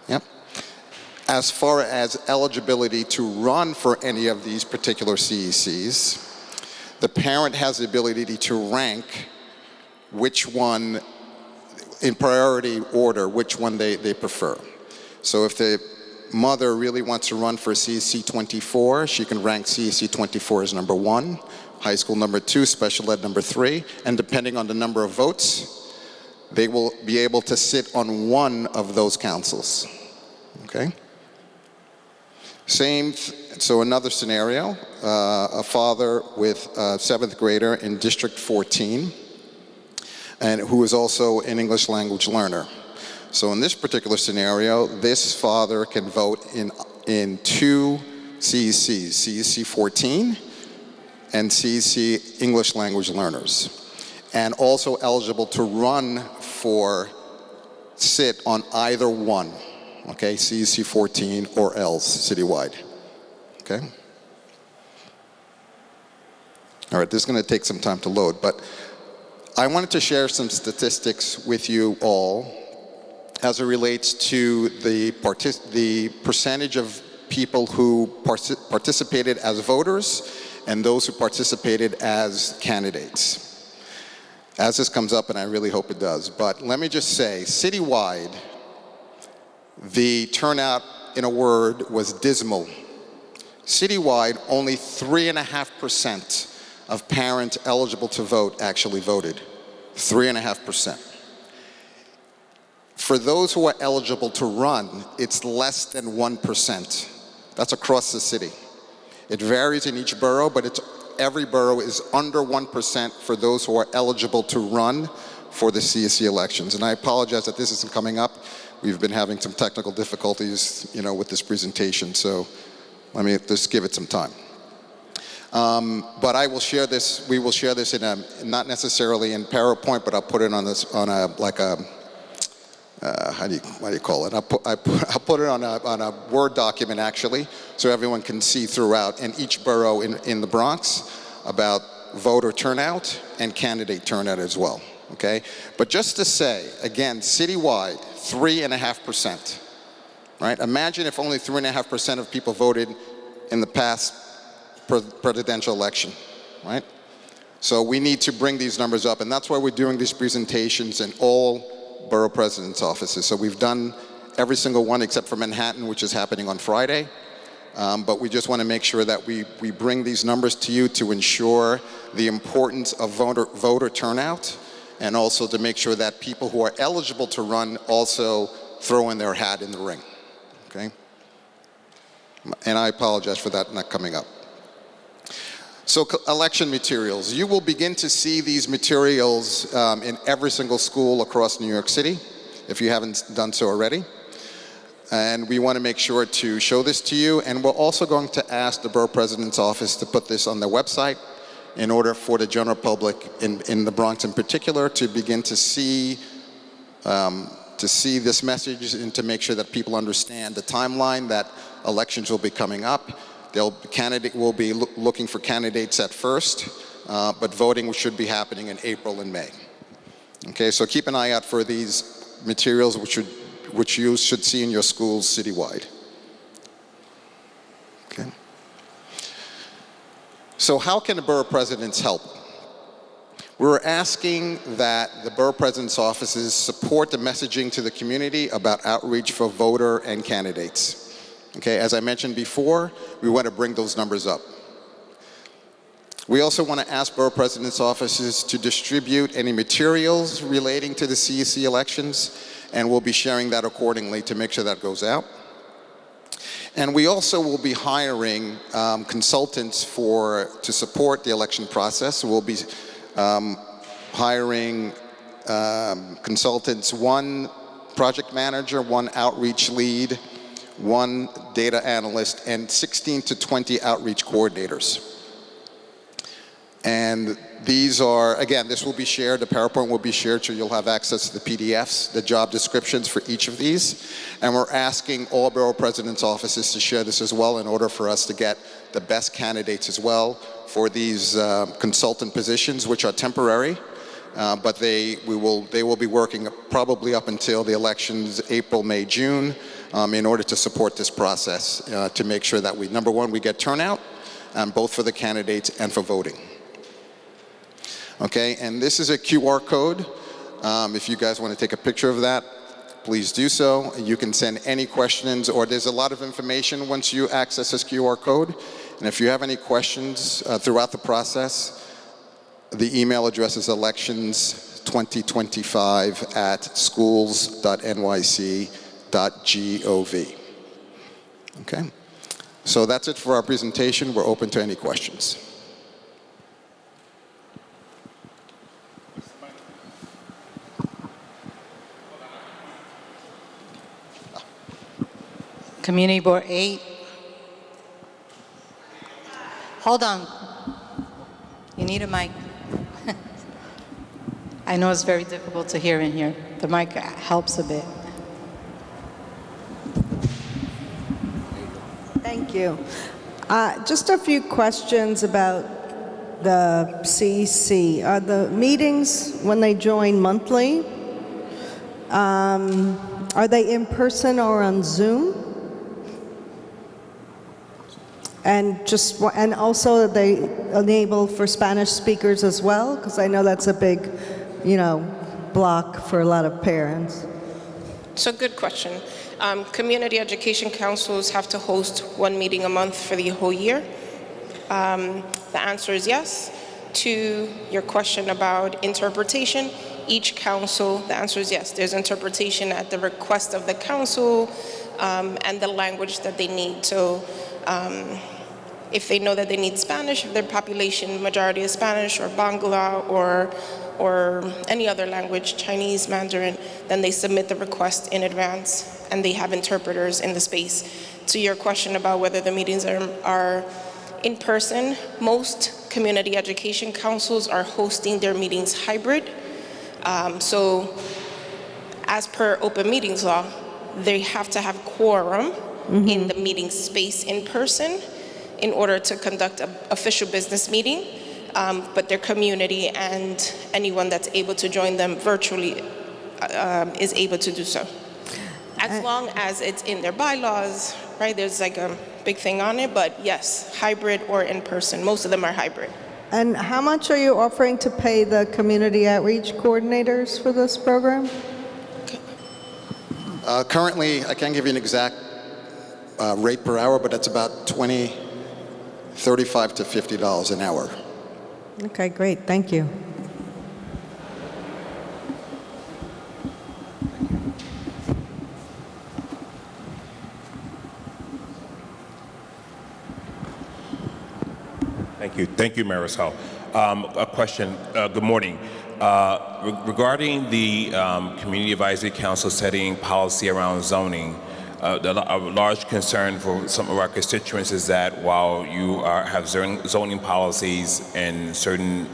Yep. As far as eligibility to run for any of these particular CECs, the parent has the ability to rank which one, in priority order, which one they prefer. So if the mother really wants to run for CEC 24, she can rank CEC 24 as number 1, high school number 2, special ed number 3, and depending on the number of votes, they will be able to sit on one of those councils, okay? So another scenario, a father with a 7th grader in District 14, and who is also an English language learner. So in this particular scenario, this father can vote in 2 CECs, CEC 14 and CEC English language learners, and also eligible to run for sit on either one, okay, CEC 14 or else, citywide, okay? All right, this is gonna take some time to load, but I wanted to share some statistics with you all as it relates to the percentage of people who participated as voters and those who participated as candidates. As this comes up, and I really hope it does, but let me just say, citywide, the turnout, in a word, was dismal. Citywide, only 3.5% of parents eligible to vote actually voted. 3.5%. For those who are eligible to run, it's less than 1%. That's across the city. It varies in each borough, but every borough is under 1% for those who are eligible to run for the CEC elections. And I apologize that this isn't coming up. We've been having some technical difficulties, with this presentation, so let me just give it some time. But I will share this, we will share this not necessarily in PowerPoint, but I'll put it on how do you call it? I'll put it on a Word document actually, so everyone can see throughout in each borough in the Bronx about voter turnout and candidate turnout as well, okay? But just to say, again, citywide, 3.5%, right? Imagine if only 3.5% of people voted in the past presidential election, right? So we need to bring these numbers up, and that's why we're doing these presentations in all borough president's offices. So we've done every single one except for Manhattan, which is happening on Friday. But we just want to make sure that we bring these numbers to you to ensure the importance of voter turnout, and also to make sure that people who are eligible to run also throw in their hat in the ring, okay? And I apologize for that not coming up. So election materials. You will begin to see these materials in every single school across New York City, if you haven't done so already. And we want to make sure to show this to you. And we're also going to ask the Borough President's Office to put this on their website in order for the general public in the Bronx in particular to begin to see this message and to make sure that people understand the timeline that elections will be coming up. Candidate will be looking for candidates at first, but voting should be happening in April and May. Okay, so keep an eye out for these materials which you should see in your schools citywide. Okay. So how can the borough presidents help? We're asking that the borough president's offices support the messaging to the community about outreach for voter and candidates. Okay, as I mentioned before, we want to bring those numbers up. We also want to ask borough president's offices to distribute any materials relating to the CEC elections, and we'll be sharing that accordingly to make sure that goes out. And we also will be hiring consultants to support the election process. We'll be hiring consultants, 1 project manager, 1 outreach lead, 1 data analyst, and 16 to 20 outreach coordinators. And these are, again, this will be shared, the PowerPoint will be shared, so you'll have access to the PDFs, the job descriptions for each of these. And we're asking all borough presidents' offices to share this as well in order for us to get the best candidates as well for these consultant positions, which are temporary. But they will be working probably up until the elections, April, May, June, in order to support this process, to make sure that number one, we get turnout, both for the candidates and for voting. Okay, and this is a QR code. If you guys want to take a picture of that, please do so. You can send any questions, or there's a lot of information once you access this QR code. And if you have any questions throughout the process, the email address is elections2025@schools.nyc.gov. Okay, so that's it for our presentation. We're open to any questions. Community Board 8. Hold on. You need a mic. I know it's very difficult to hear in here. The mic helps a bit. Thank you. Just a few questions about the CEC. Are the meetings, when they join monthly, are they in person or on Zoom? And also, are they enable for Spanish speakers as well? Because I know that's a big, block for a lot of parents. So good question. Community education councils have to host 1 meeting a month for the whole year. The answer is yes. To your question about interpretation, each council, the answer is yes. There's interpretation at the request of the council and the language that they need. So if they know that they need Spanish, if their population majority is Spanish or Bangla or any other language, Chinese, Mandarin, then they submit the request in advance and they have interpreters in the space. To your question about whether the meetings are in person, most community education councils are hosting their meetings hybrid. So as per open meetings law, they have to have quorum in the meeting space in person in order to conduct an official business meeting, but their community and anyone that's able to join them virtually is able to do so. As long as it's in their bylaws, right? There's like a big thing on it, but yes, hybrid or in person. Most of them are hybrid. And how much are you offering to pay the community outreach coordinators for this program? Currently, I can't give you an exact rate per hour, but it's about $35 to $50 an hour. Okay, great. Thank you. Thank you, Marisol. A question. Good morning. Regarding the Community Advisory Council setting policy around zoning, a large concern for some of our constituents is that while you have zoning policies in certain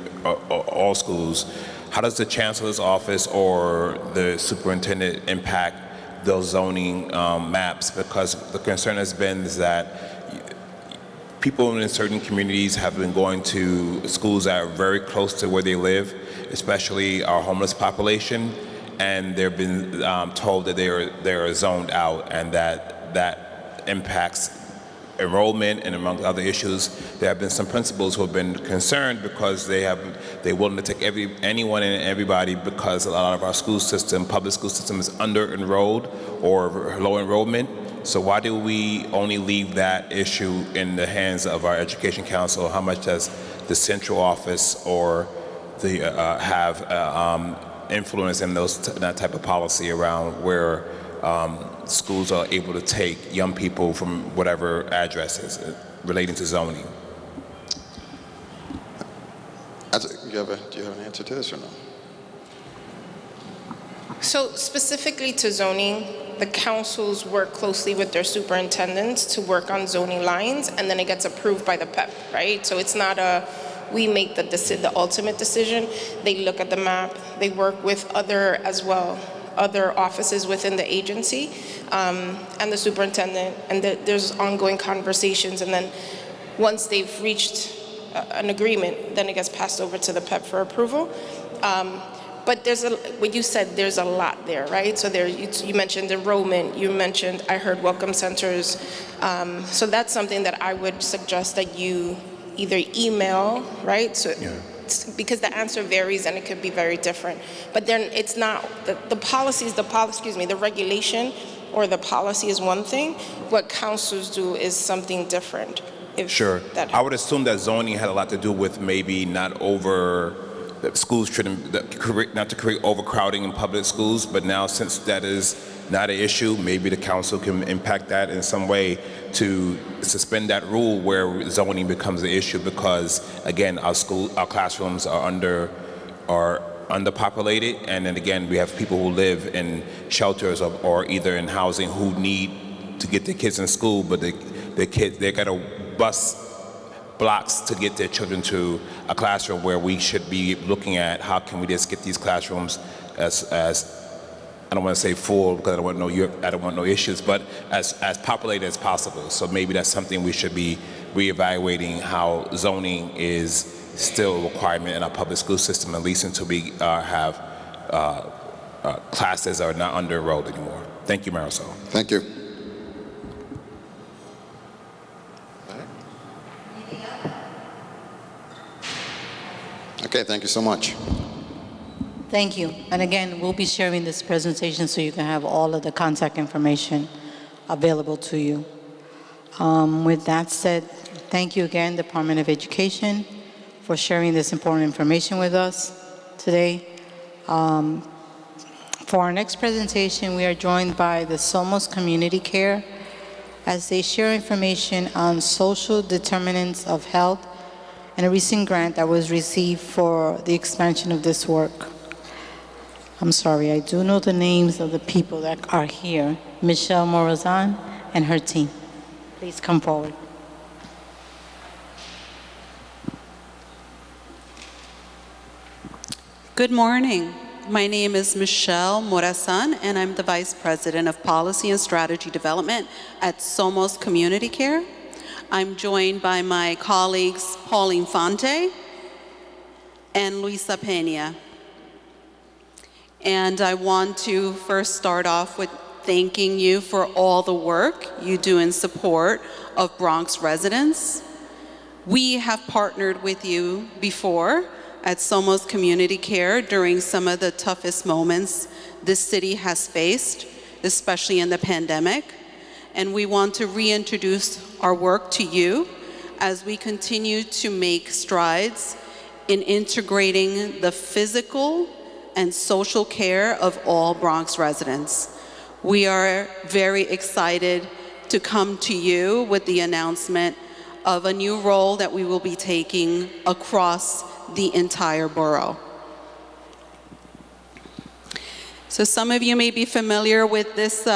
all schools, how does the Chancellor's office or the superintendent impact those zoning maps? Because the concern has been is that people in certain communities have been going to schools that are very close to where they live, especially our homeless population, and they've been told that they are zoned out, and that impacts enrollment and among other issues. There have been some principals who have been concerned because they're willing to take anyone and everybody because a lot of our public school system is under-enrolled or low enrollment. So why do we only leave that issue in the hands of our education council? How much does the central office or have influence in that type of policy around where schools are able to take young people from whatever addresses relating to zoning? Do you have an answer to this or no? So specifically to zoning, the councils work closely with their superintendents to work on zoning lines, and then it gets approved by the PEP, right? So it's not we make the ultimate decision. They look at the map, they work with other offices within the agency, and the superintendent, and there's ongoing conversations, and then once they've reached an agreement, then it gets passed over to the PEP for approval. But what you said, there's a lot there, right? So you mentioned enrollment, I heard welcome centers. So that's something that I would suggest that you either email, right? So, because the answer varies and it could be very different. But then it's not, the regulation or the policy is one thing. What councils do is something different. Sure. I would assume that zoning had a lot to do with maybe not that schools shouldn't, not to create overcrowding in public schools, but now since that is not an issue, maybe the council can impact that in some way to suspend that rule where zoning becomes the issue, because again, our classrooms are underpopulated, and then again, we have people who live in shelters or either in housing who need to get their kids in school, but they got to bus blocks to get their children to a classroom, where we should be looking at how can we just get these classrooms as I don't want to say full because I don't want no issues, but as populated as possible. So maybe that's something we should be reevaluating, how zoning is still a requirement in our public school system, at least until we have classes that are not under-enrolled anymore. Thank you, Marisol. Thank you. Okay, thank you so much. Thank you. And again, we'll be sharing this presentation so you can have all of the contact information available to you. With that said, thank you again, Department of Education, for sharing this important information with us today. For our next presentation, we are joined by the SOMOS Community Care as they share information on social determinants of health and a recent grant that was received for the expansion of this work. I'm sorry, I do know the names of the people that are here. Michelle Morazan and her team. Please come forward. Good morning. My name is Michelle Morazan, and I'm the Vice President of Policy and Strategy Development at SOMOS Community Care. I'm joined by my colleagues Pauline Fonte and Luisa Peña. And I want to first start off with thanking you for all the work you do in support of Bronx residents. We have partnered with you before at SOMOS Community Care during some of the toughest moments this city has faced, especially in the pandemic. And we want to reintroduce our work to you as we continue to make strides in integrating the physical and social care of all Bronx residents. We are very excited to come to you with the announcement of a new role that we will be taking across the entire borough. So some of you may be familiar with this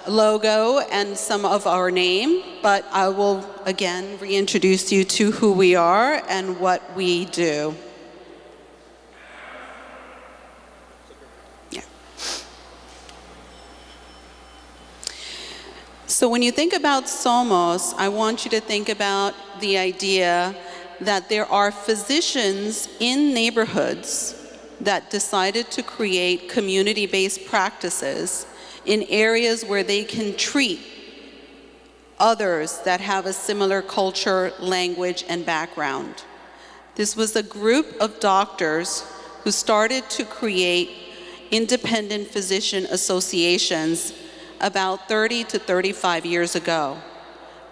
logo and some of our name, but I will again reintroduce you to who we are and what we do. So when you think about SOMOS, I want you to think about the idea that there are physicians in neighborhoods that decided to create community-based practices in areas where they can treat others that have a similar culture, language, and background. This was a group of doctors who started to create independent physician associations about 30 to 35 years ago.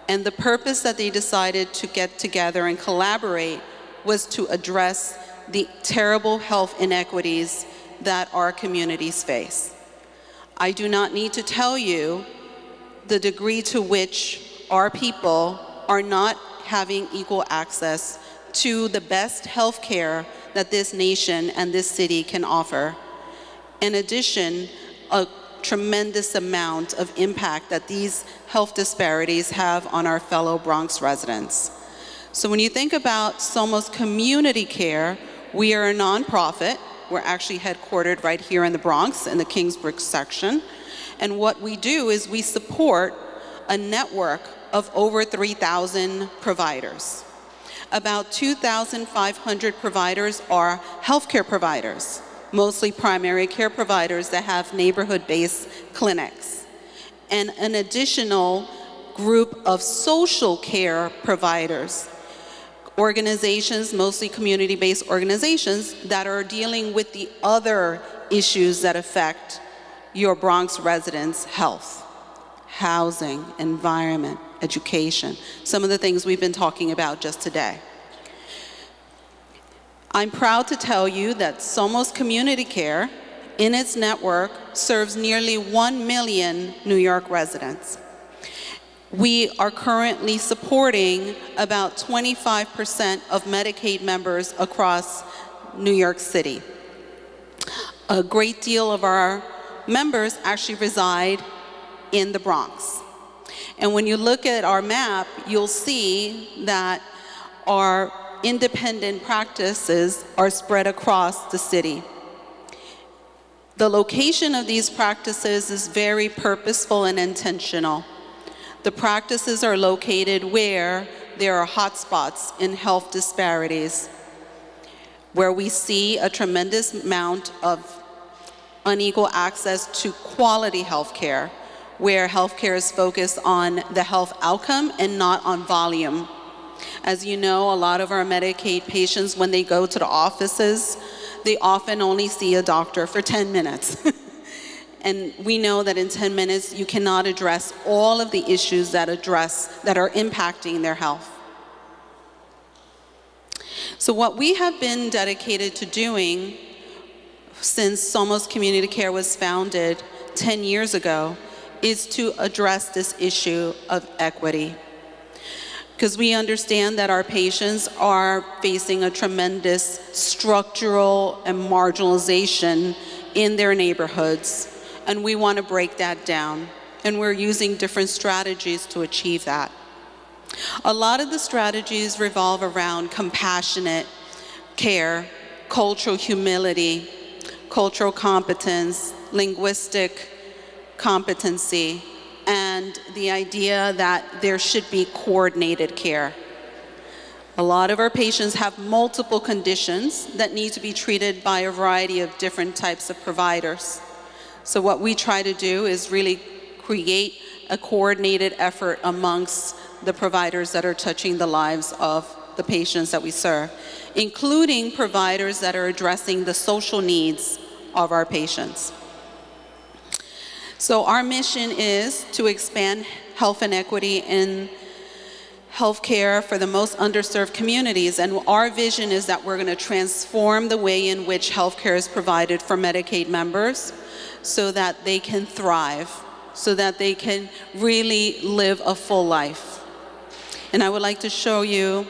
And the purpose that they decided to get together and collaborate was to address the terrible health inequities that our communities face. I do not need to tell you the degree to which our people are not having equal access to the best health care that this nation and this city can offer. In addition, a tremendous amount of impact that these health disparities have on our fellow Bronx residents. So when you think about SOMOS Community Care, we are a nonprofit. We're actually headquartered right here in the Bronx in the Kingsbridge section. And what we do is we support a network of over 3,000 providers. About 2,500 providers are healthcare providers, mostly primary care providers that have neighborhood-based clinics, and an additional group of social care providers, organizations, mostly community-based organizations, that are dealing with the other issues that affect your Bronx residents' health, housing, environment, education, some of the things we've been talking about just today. I'm proud to tell you that SOMOS Community Care, in its network, serves nearly 1 million New York residents. We are currently supporting about 25% of Medicaid members across New York City. A great deal of our members actually reside in the Bronx. And when you look at our map, you'll see that our independent practices are spread across the city. The location of these practices is very purposeful and intentional. The practices are located where there are hotspots in health disparities, where we see a tremendous amount of unequal access to quality health care, where health care is focused on the health outcome and not on volume. As you know, a lot of our Medicaid patients, when they go to the offices, they often only see a doctor for 10 minutes. And we know that in 10 minutes, you cannot address all of the issues that are impacting their health. So what we have been dedicated to doing since SOMOS Community Care was founded 10 years ago is to address this issue of equity. Because we understand that our patients are facing a tremendous structural and marginalization in their neighborhoods, and we want to break that down. And we're using different strategies to achieve that. A lot of the strategies revolve around compassionate care, cultural humility, cultural competence, linguistic competency, and the idea that there should be coordinated care. A lot of our patients have multiple conditions that need to be treated by a variety of different types of providers. So what we try to do is really create a coordinated effort amongst the providers that are touching the lives of the patients that we serve, including providers that are addressing the social needs of our patients. So our mission is to expand health and equity in healthcare for the most underserved communities, and our vision is that we're going to transform the way in which healthcare is provided for Medicaid members so that they can thrive, so that they can really live a full life. And I would like to show you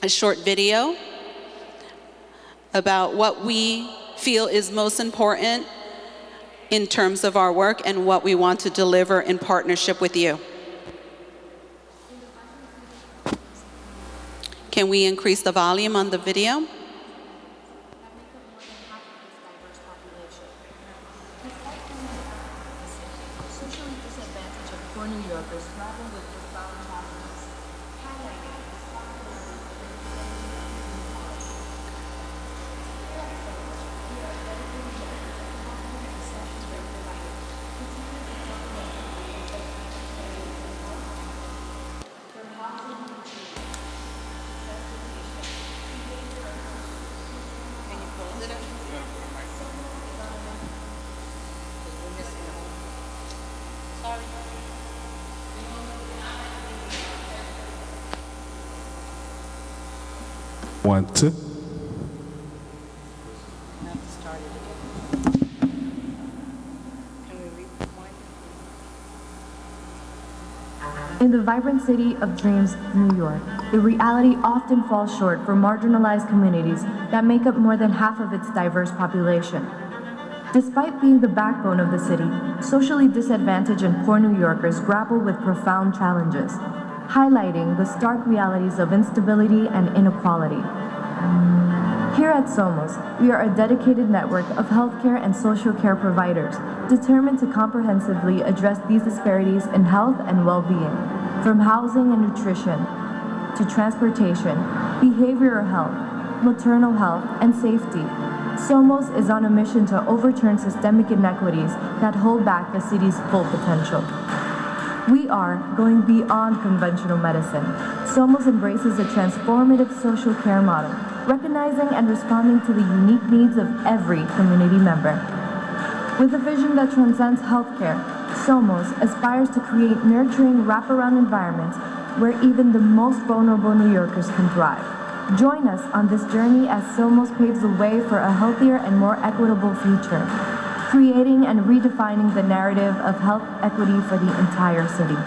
a short video about what we feel is most important in terms of our work and what we want to deliver in partnership with you. Can we increase the volume on the video? One, two. In the vibrant city of dreams, New York, the reality often falls short for marginalized communities that make up more than half of its diverse population. Despite being the backbone of the city, socially disadvantaged and poor New Yorkers grapple with profound challenges, highlighting the stark realities of instability and inequality. Here at SOMOS, we are a dedicated network of healthcare and social care providers determined to comprehensively address these disparities in health and well-being, from housing and nutrition to transportation, behavioral health, maternal health, and safety. SOMOS is on a mission to overturn systemic inequities that hold back the city's full potential. We are going beyond conventional medicine. SOMOS embraces a transformative social care model, recognizing and responding to the unique needs of every community member. With a vision that transcends healthcare, SOMOS aspires to create nurturing wraparound environments where even the most vulnerable New Yorkers can thrive. Join us on this journey as SOMOS paves the way for a healthier and more equitable future, creating and redefining the narrative of health equity for the entire city.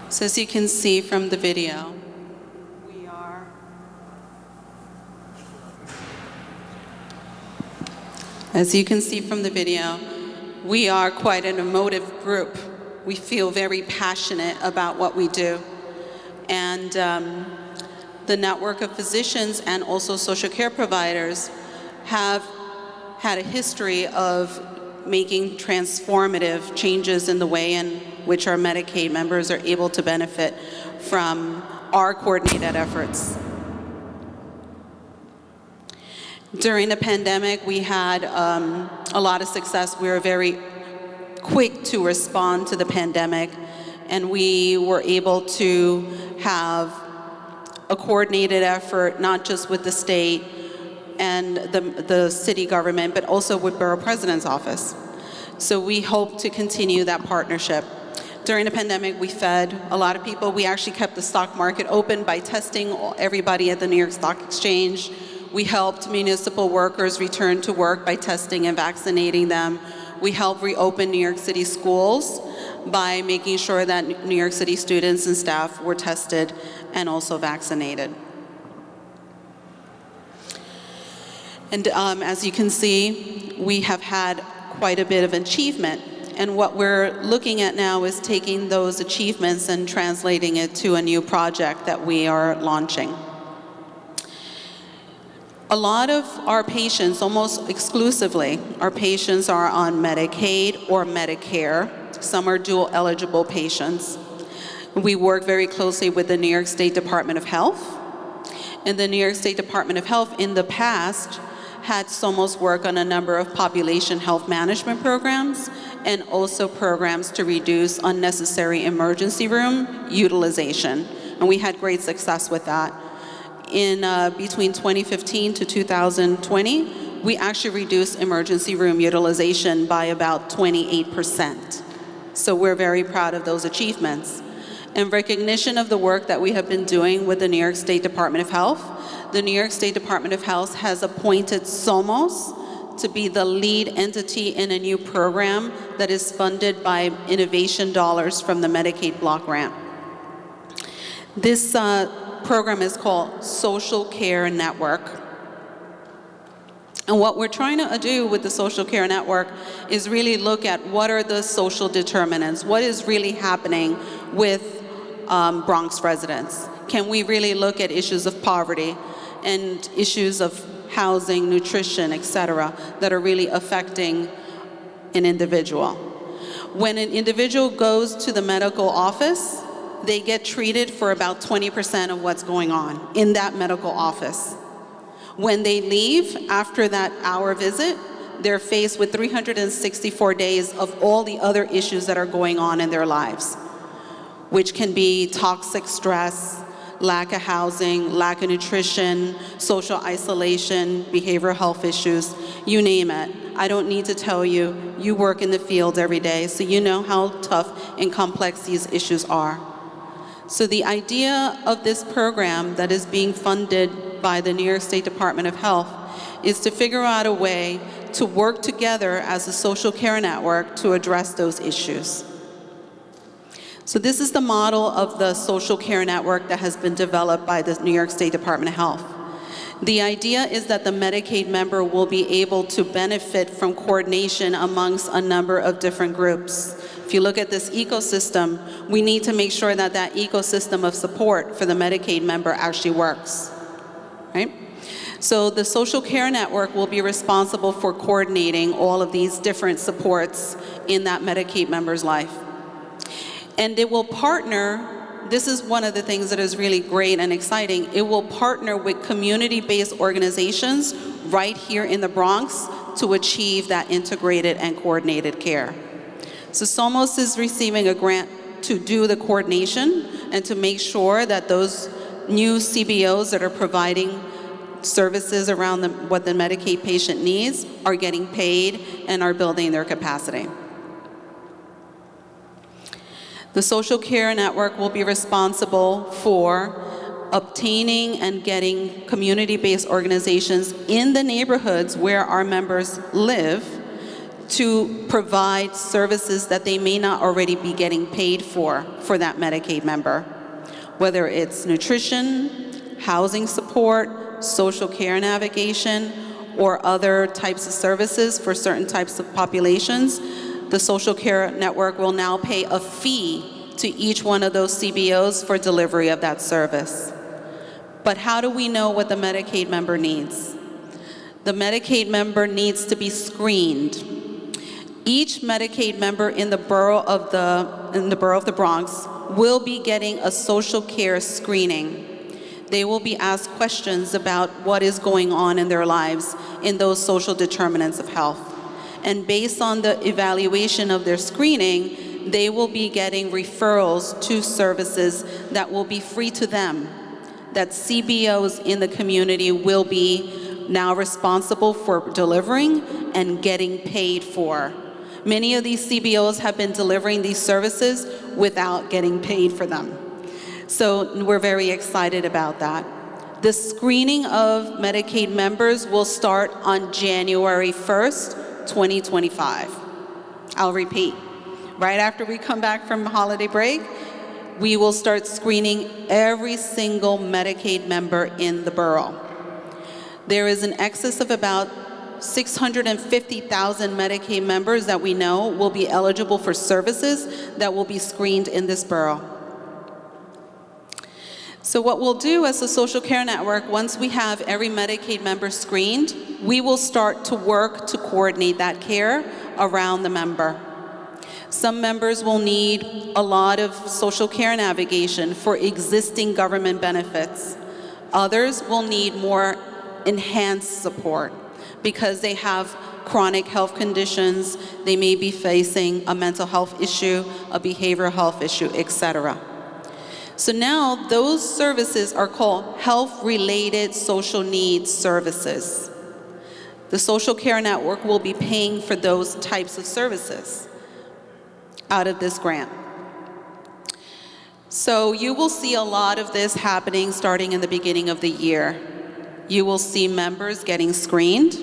So as you can see from the video, we are quite an emotive group. We feel very passionate about what we do. And the network of physicians and also social care providers have had a history of making transformative changes in the way in which our Medicaid members are able to benefit from our coordinated efforts. During the pandemic, we had a lot of success. We were very quick to respond to the pandemic, and we were able to have a coordinated effort, not just with the state and the city government, but also with Borough President's Office. So we hope to continue that partnership. During the pandemic, we fed a lot of people. We actually kept the stock market open by testing everybody at the New York Stock Exchange. We helped municipal workers return to work by testing and vaccinating them. We helped reopen New York City schools by making sure that New York City students and staff were tested and also vaccinated. And as you can see, we have had quite a bit of achievement. And what we're looking at now is taking those achievements and translating it to a new project that we are launching. A lot of our patients, almost exclusively, our patients are on Medicaid or Medicare. Some are dual eligible patients. We work very closely with the New York State Department of Health. And the New York State Department of Health in the past had SOMOS work on a number of population health management programs and also programs to reduce unnecessary emergency room utilization. And we had great success with that. In between 2015 to 2020, we actually reduced emergency room utilization by about 28%. So we're very proud of those achievements. In recognition of the work that we have been doing with the New York State Department of Health, the New York State Department of Health has appointed SOMOS to be the lead entity in a new program that is funded by innovation dollars from the Medicaid block grant. This program is called Social Care Network. And what we're trying to do with the Social Care Network is really look at what are the social determinants, what is really happening with Bronx residents. Can we really look at issues of poverty and issues of housing, nutrition, etc., that are really affecting an individual? When an individual goes to the medical office, they get treated for about 20% of what's going on in that medical office. When they leave after that hour visit, they're faced with 364 days of all the other issues that are going on in their lives, which can be toxic stress, lack of housing, lack of nutrition, social isolation, behavioral health issues, you name it. I don't need to tell you, you work in the field every day, so you know how tough and complex these issues are. So the idea of this program that is being funded by the New York State Department of Health is to figure out a way to work together as a social care network to address those issues. So this is the model of the social care network that has been developed by the New York State Department of Health. The idea is that the Medicaid member will be able to benefit from coordination amongst a number of different groups. If you look at this ecosystem, we need to make sure that that ecosystem of support for the Medicaid member actually works, right? So the social care network will be responsible for coordinating all of these different supports in that Medicaid member's life. And it will partner, this is one of the things that is really great and exciting, it will partner with community-based organizations right here in the Bronx to achieve that integrated and coordinated care. So SOMOS is receiving a grant to do the coordination and to make sure that those new CBOs that are providing services around what the Medicaid patient needs are getting paid and are building their capacity. The social care network will be responsible for obtaining and getting community-based organizations in the neighborhoods where our members live to provide services that they may not already be getting paid for that Medicaid member, whether it's nutrition, housing support, social care navigation, or other types of services for certain types of populations. The social care network will now pay a fee to each one of those CBOs for delivery of that service. But how do we know what the Medicaid member needs? The Medicaid member needs to be screened. Each Medicaid member in the borough of the Bronx will be getting a social care screening. They will be asked questions about what is going on in their lives in those social determinants of health. And based on the evaluation of their screening, they will be getting referrals to services that will be free to them, that CBOs in the community will be now responsible for delivering and getting paid for. Many of these CBOs have been delivering these services without getting paid for them. So we're very excited about that. The screening of Medicaid members will start on January 1st, 2025. I'll repeat. Right after we come back from holiday break, we will start screening every single Medicaid member in the borough. There is an excess of about 650,000 Medicaid members that we know will be eligible for services that will be screened in this borough. So what we'll do as a social care network, once we have every Medicaid member screened, we will start to work to coordinate that care around the member. Some members will need a lot of social care navigation for existing government benefits. Others will need more enhanced support because they have chronic health conditions, they may be facing a mental health issue, a behavioral health issue, etc. So now those services are called health-related social needs services. The social care network will be paying for those types of services out of this grant. So you will see a lot of this happening starting in the beginning of the year. You will see members getting screened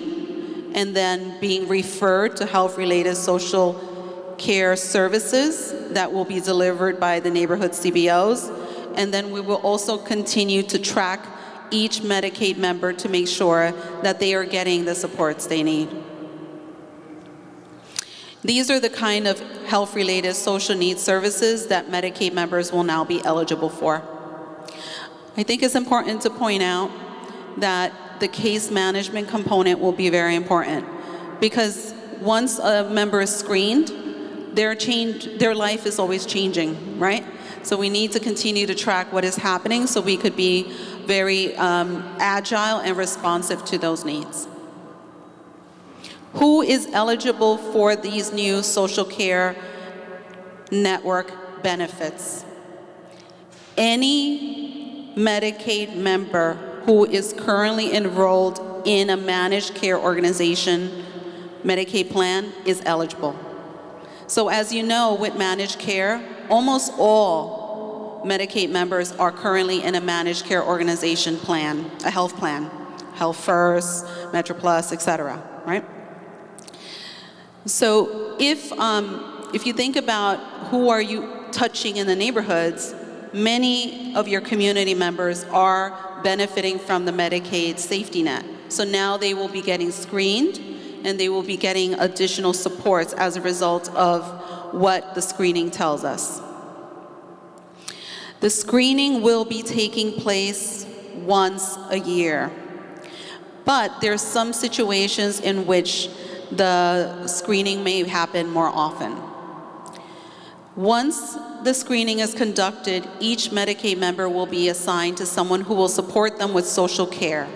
and then being referred to health-related social care services that will be delivered by the neighborhood CBOs. And then we will also continue to track each Medicaid member to make sure that they are getting the supports they need. These are the kind of health-related social needs services that Medicaid members will now be eligible for. I think it's important to point out that the case management component will be very important because once a member is screened, their life is always changing, right? So we need to continue to track what is happening so we could be very agile and responsive to those needs. Who is eligible for these new social care network benefits? Any Medicaid member who is currently enrolled in a managed care organization Medicaid plan is eligible. So as you know, with managed care, almost all Medicaid members are currently in a managed care organization plan, a health plan, Health First, MetroPlus, etc., right? So if you think about who are you touching in the neighborhoods, many of your community members are benefiting from the Medicaid safety net. So now they will be getting screened and they will be getting additional supports as a result of what the screening tells us. The screening will be taking place once a year, but there's some situations in which the screening may happen more often. Once the screening is conducted, each Medicaid member will be assigned to someone who will support them with social care,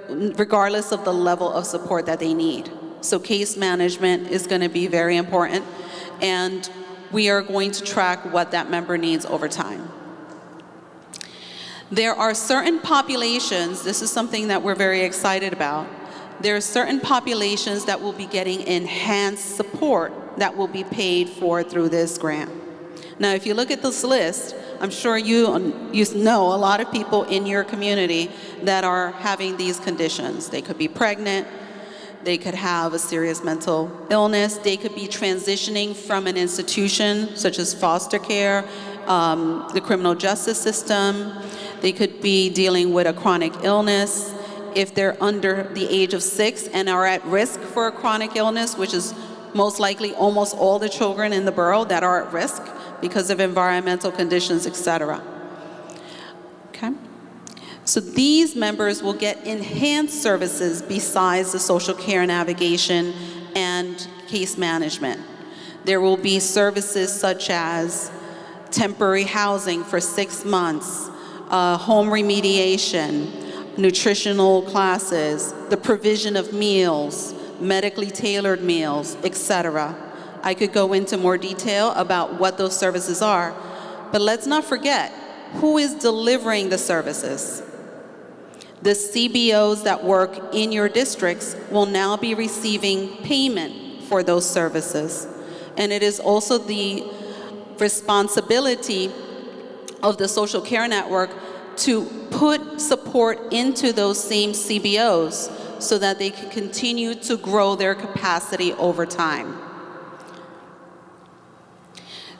regardless of the level of support that they need. So case management is going to be very important, and we are going to track what that member needs over time. There are certain populations, this is something that we're very excited about, there are certain populations that will be getting enhanced support that will be paid for through this grant. Now, if you look at this list, I'm sure you know a lot of people in your community that are having these conditions. They could be pregnant, they could have a serious mental illness, they could be transitioning from an institution such as foster care, the criminal justice system, they could be dealing with a chronic illness. If they're under the age of 6 and are at risk for a chronic illness, which is most likely almost all the children in the borough that are at risk because of environmental conditions, etc. Okay? So these members will get enhanced services besides the social care navigation and case management. There will be services such as temporary housing for 6 months, home remediation, nutritional classes, the provision of meals, medically tailored meals, etc. I could go into more detail about what those services are, but let's not forget who is delivering the services. The CBOs that work in your districts will now be receiving payment for those services. And it is also the responsibility of the social care network to put support into those same CBOs so that they can continue to grow their capacity over time.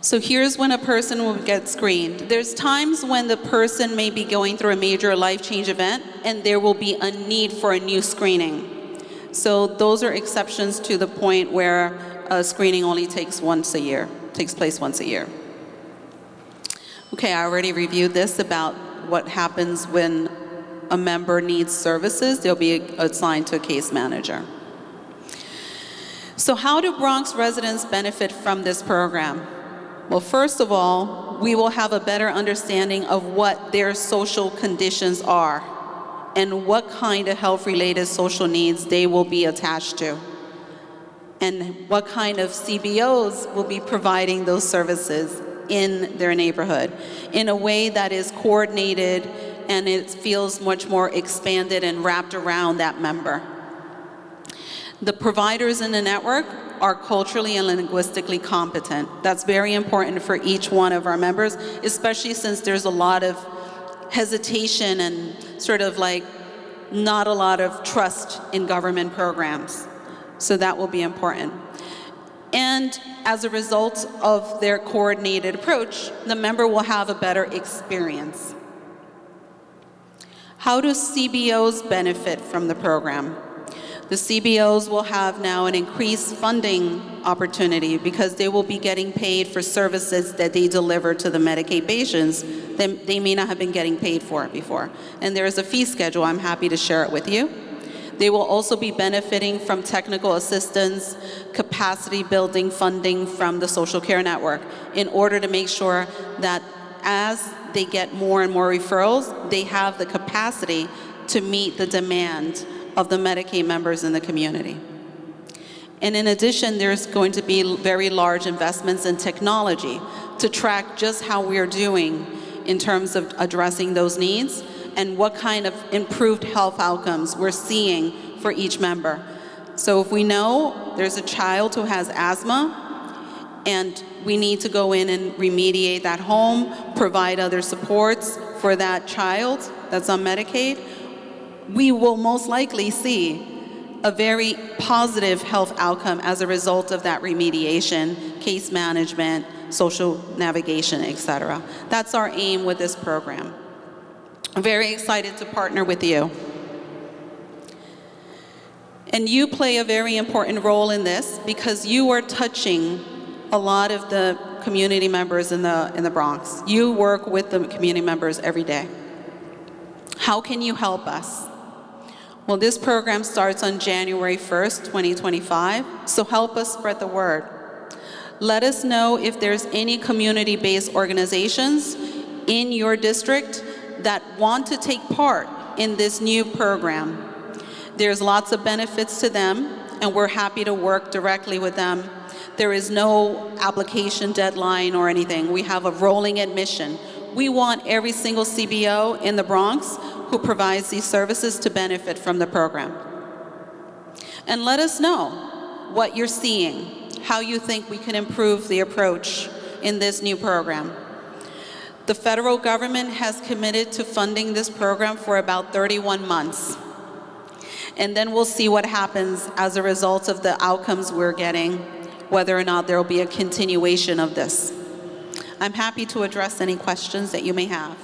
So here's when a person will get screened. There's times when the person may be going through a major life change event and there will be a need for a new screening. So those are exceptions to the point where a screening only takes place once a year. Okay, I already reviewed this about what happens when a member needs services. They'll be assigned to a case manager. So how do Bronx residents benefit from this program? Well, first of all, we will have a better understanding of what their social conditions are and what kind of health-related social needs they will be attached to, and what kind of CBOs will be providing those services in their neighborhood in a way that is coordinated and it feels much more expanded and wrapped around that member. The providers in the network are culturally and linguistically competent. That's very important for each one of our members, especially since there's a lot of hesitation and sort of like not a lot of trust in government programs. So that will be important. And as a result of their coordinated approach, the member will have a better experience. How do CBOs benefit from the program? The CBOs will have now an increased funding opportunity because they will be getting paid for services that they deliver to the Medicaid patients that they may not have been getting paid for before. And there is a fee schedule. I'm happy to share it with you. They will also be benefiting from technical assistance, capacity building funding from the social care network in order to make sure that as they get more and more referrals, they have the capacity to meet the demand of the Medicaid members in the community. And in addition, there's going to be very large investments in technology to track just how we are doing in terms of addressing those needs and what kind of improved health outcomes we're seeing for each member. So if we know there's a child who has asthma and we need to go in and remediate that home, provide other supports for that child that's on Medicaid, we will most likely see a very positive health outcome as a result of that remediation, case management, social navigation, etc. That's our aim with this program. I'm very excited to partner with you. And you play a very important role in this because you are touching a lot of the community members in the Bronx. You work with the community members every day. How can you help us? Well, this program starts on January 1st, 2025, so help us spread the word. Let us know if there's any community-based organizations in your district that want to take part in this new program. There's lots of benefits to them, and we're happy to work directly with them. There is no application deadline or anything. We have a rolling admission. We want every single CBO in the Bronx who provides these services to benefit from the program. And let us know what you're seeing, how you think we can improve the approach in this new program. The federal government has committed to funding this program for about 31 months. And then we'll see what happens as a result of the outcomes we're getting, whether or not there will be a continuation of this. I'm happy to address any questions that you may have.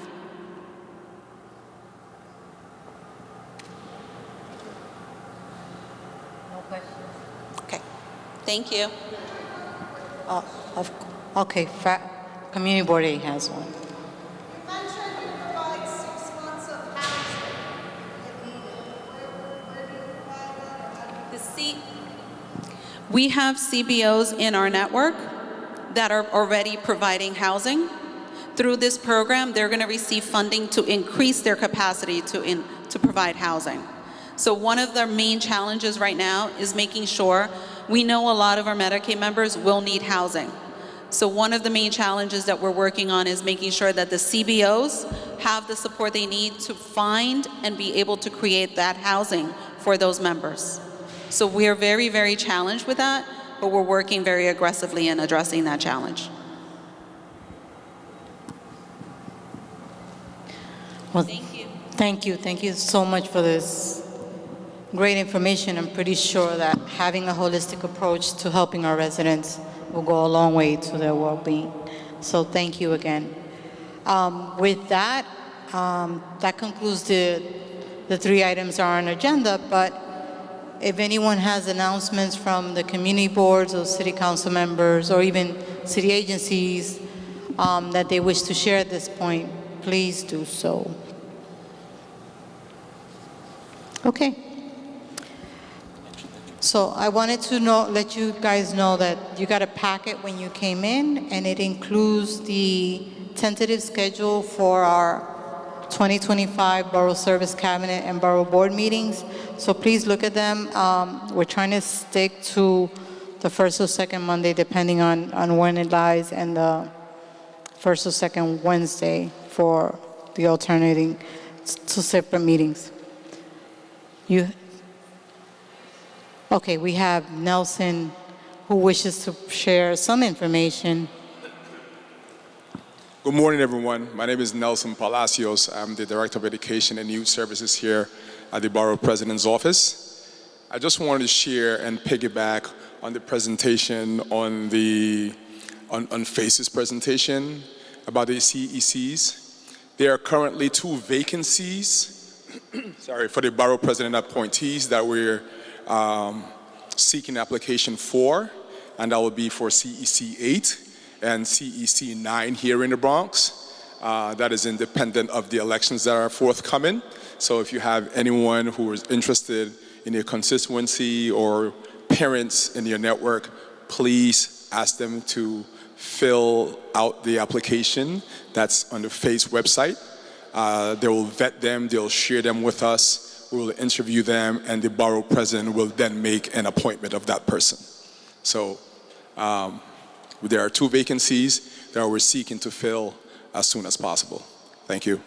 No questions? Okay, thank you. Okay, Community Board A has one. We have CBOs in our network that are already providing housing. Through this program, they're going to receive funding to increase their capacity to provide housing. So one of the main challenges right now is making sure we know a lot of our Medicaid members will need housing. So one of the main challenges that we're working on is making sure that the CBOs have the support they need to find and be able to create that housing for those members. So we are very, very challenged with that, but we're working very aggressively in addressing that challenge. Well, thank you. Thank you so much for this great information. I'm pretty sure that having a holistic approach to helping our residents will go a long way to their well-being. So thank you again. With that, that concludes the 3 items that are on agenda, but if anyone has announcements from the community boards or city council members or even city agencies that they wish to share at this point, please do so. Okay. So I wanted to let you guys know that you got a packet when you came in, and it includes the tentative schedule for our 2025 Borough Service Cabinet and Borough Board meetings. So please look at them. We're trying to stick to the first or second Monday, depending on when it lies, and the first or second Wednesday for the alternating to separate meetings. Okay, we have Nelson who wishes to share some information. Good morning, everyone. My name is Nelson Palacios. I'm the Director of Education and Youth Services here at the Borough President's Office. I just wanted to share and piggyback on the presentation on FACE's presentation about the CECs. There are currently 2 vacancies for the Borough President appointees that we're seeking application for, and that will be for CEC 8 and CEC 9 here in the Bronx. That is independent of the elections that are forthcoming. So if you have anyone who is interested in your constituency or parents in your network, please ask them to fill out the application that's on the FACE website. They will vet them, they'll share them with us, we will interview them, and the Borough President will then make an appointment of that person. So there are 2 vacancies that we're seeking to fill as soon as possible. Thank you.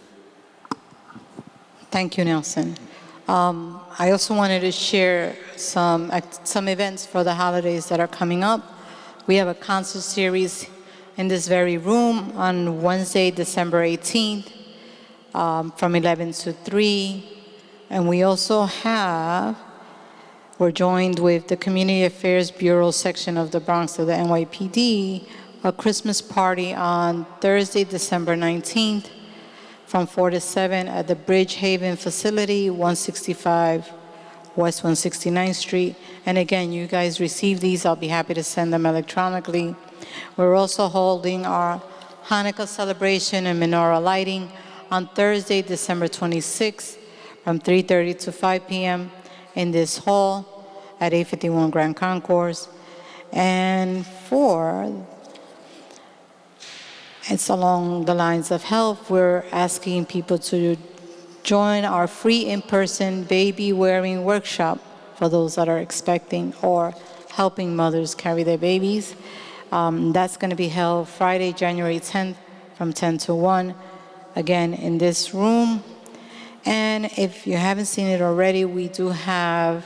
Thank you, Nelson. I also wanted to share some events for the holidays that are coming up. We have a concert series in this very room on Wednesday, December 18th, from 11 to 3. And we also we're joined with the Community Affairs Bureau section of the Bronx of the NYPD a Christmas party on Thursday, December 19th, from 4 to 7 at the Bridgehaven facility, 165 West 169th Street. And again, you guys receive these. I'll be happy to send them electronically. We're also holding our Hanukkah celebration and menorah lighting on Thursday, December 26th, from 3:30 to 5 p.m. in this hall at 851 Grand Concourse. And it's along the lines of health. We're asking people to join our free in-person baby wearing workshop for those that are expecting or helping mothers carry their babies. That's going to be held Friday, January 10th from 10 to 1, again in this room. And if you haven't seen it already, we do have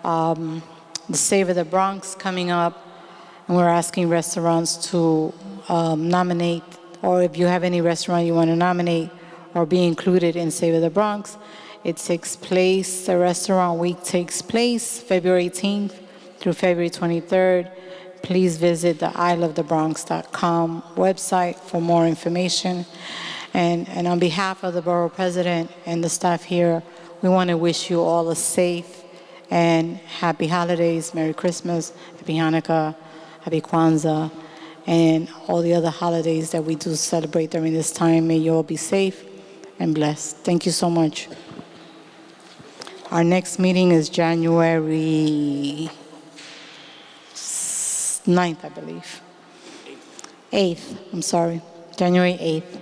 the Savor the Bronx coming up, and we're asking restaurants to nominate, or if you have any restaurant you want to nominate or be included in Savor the Bronx. It takes place, the restaurant week takes place February 18th through February 23rd. Please visit the ilovethebronx.com website for more information. And on behalf of the borough president and the staff here, we want to wish you all a safe and happy holidays, Merry Christmas, Happy Hanukkah, Happy Kwanzaa, and all the other holidays that we do celebrate during this time. May you all be safe and blessed. Thank you so much. Our next meeting is January 9th, I believe. 8th, I'm sorry. January 8th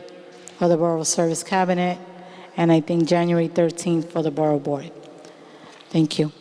for the Borough Service Cabinet, and I think January 13th for the Borough Board. Thank you.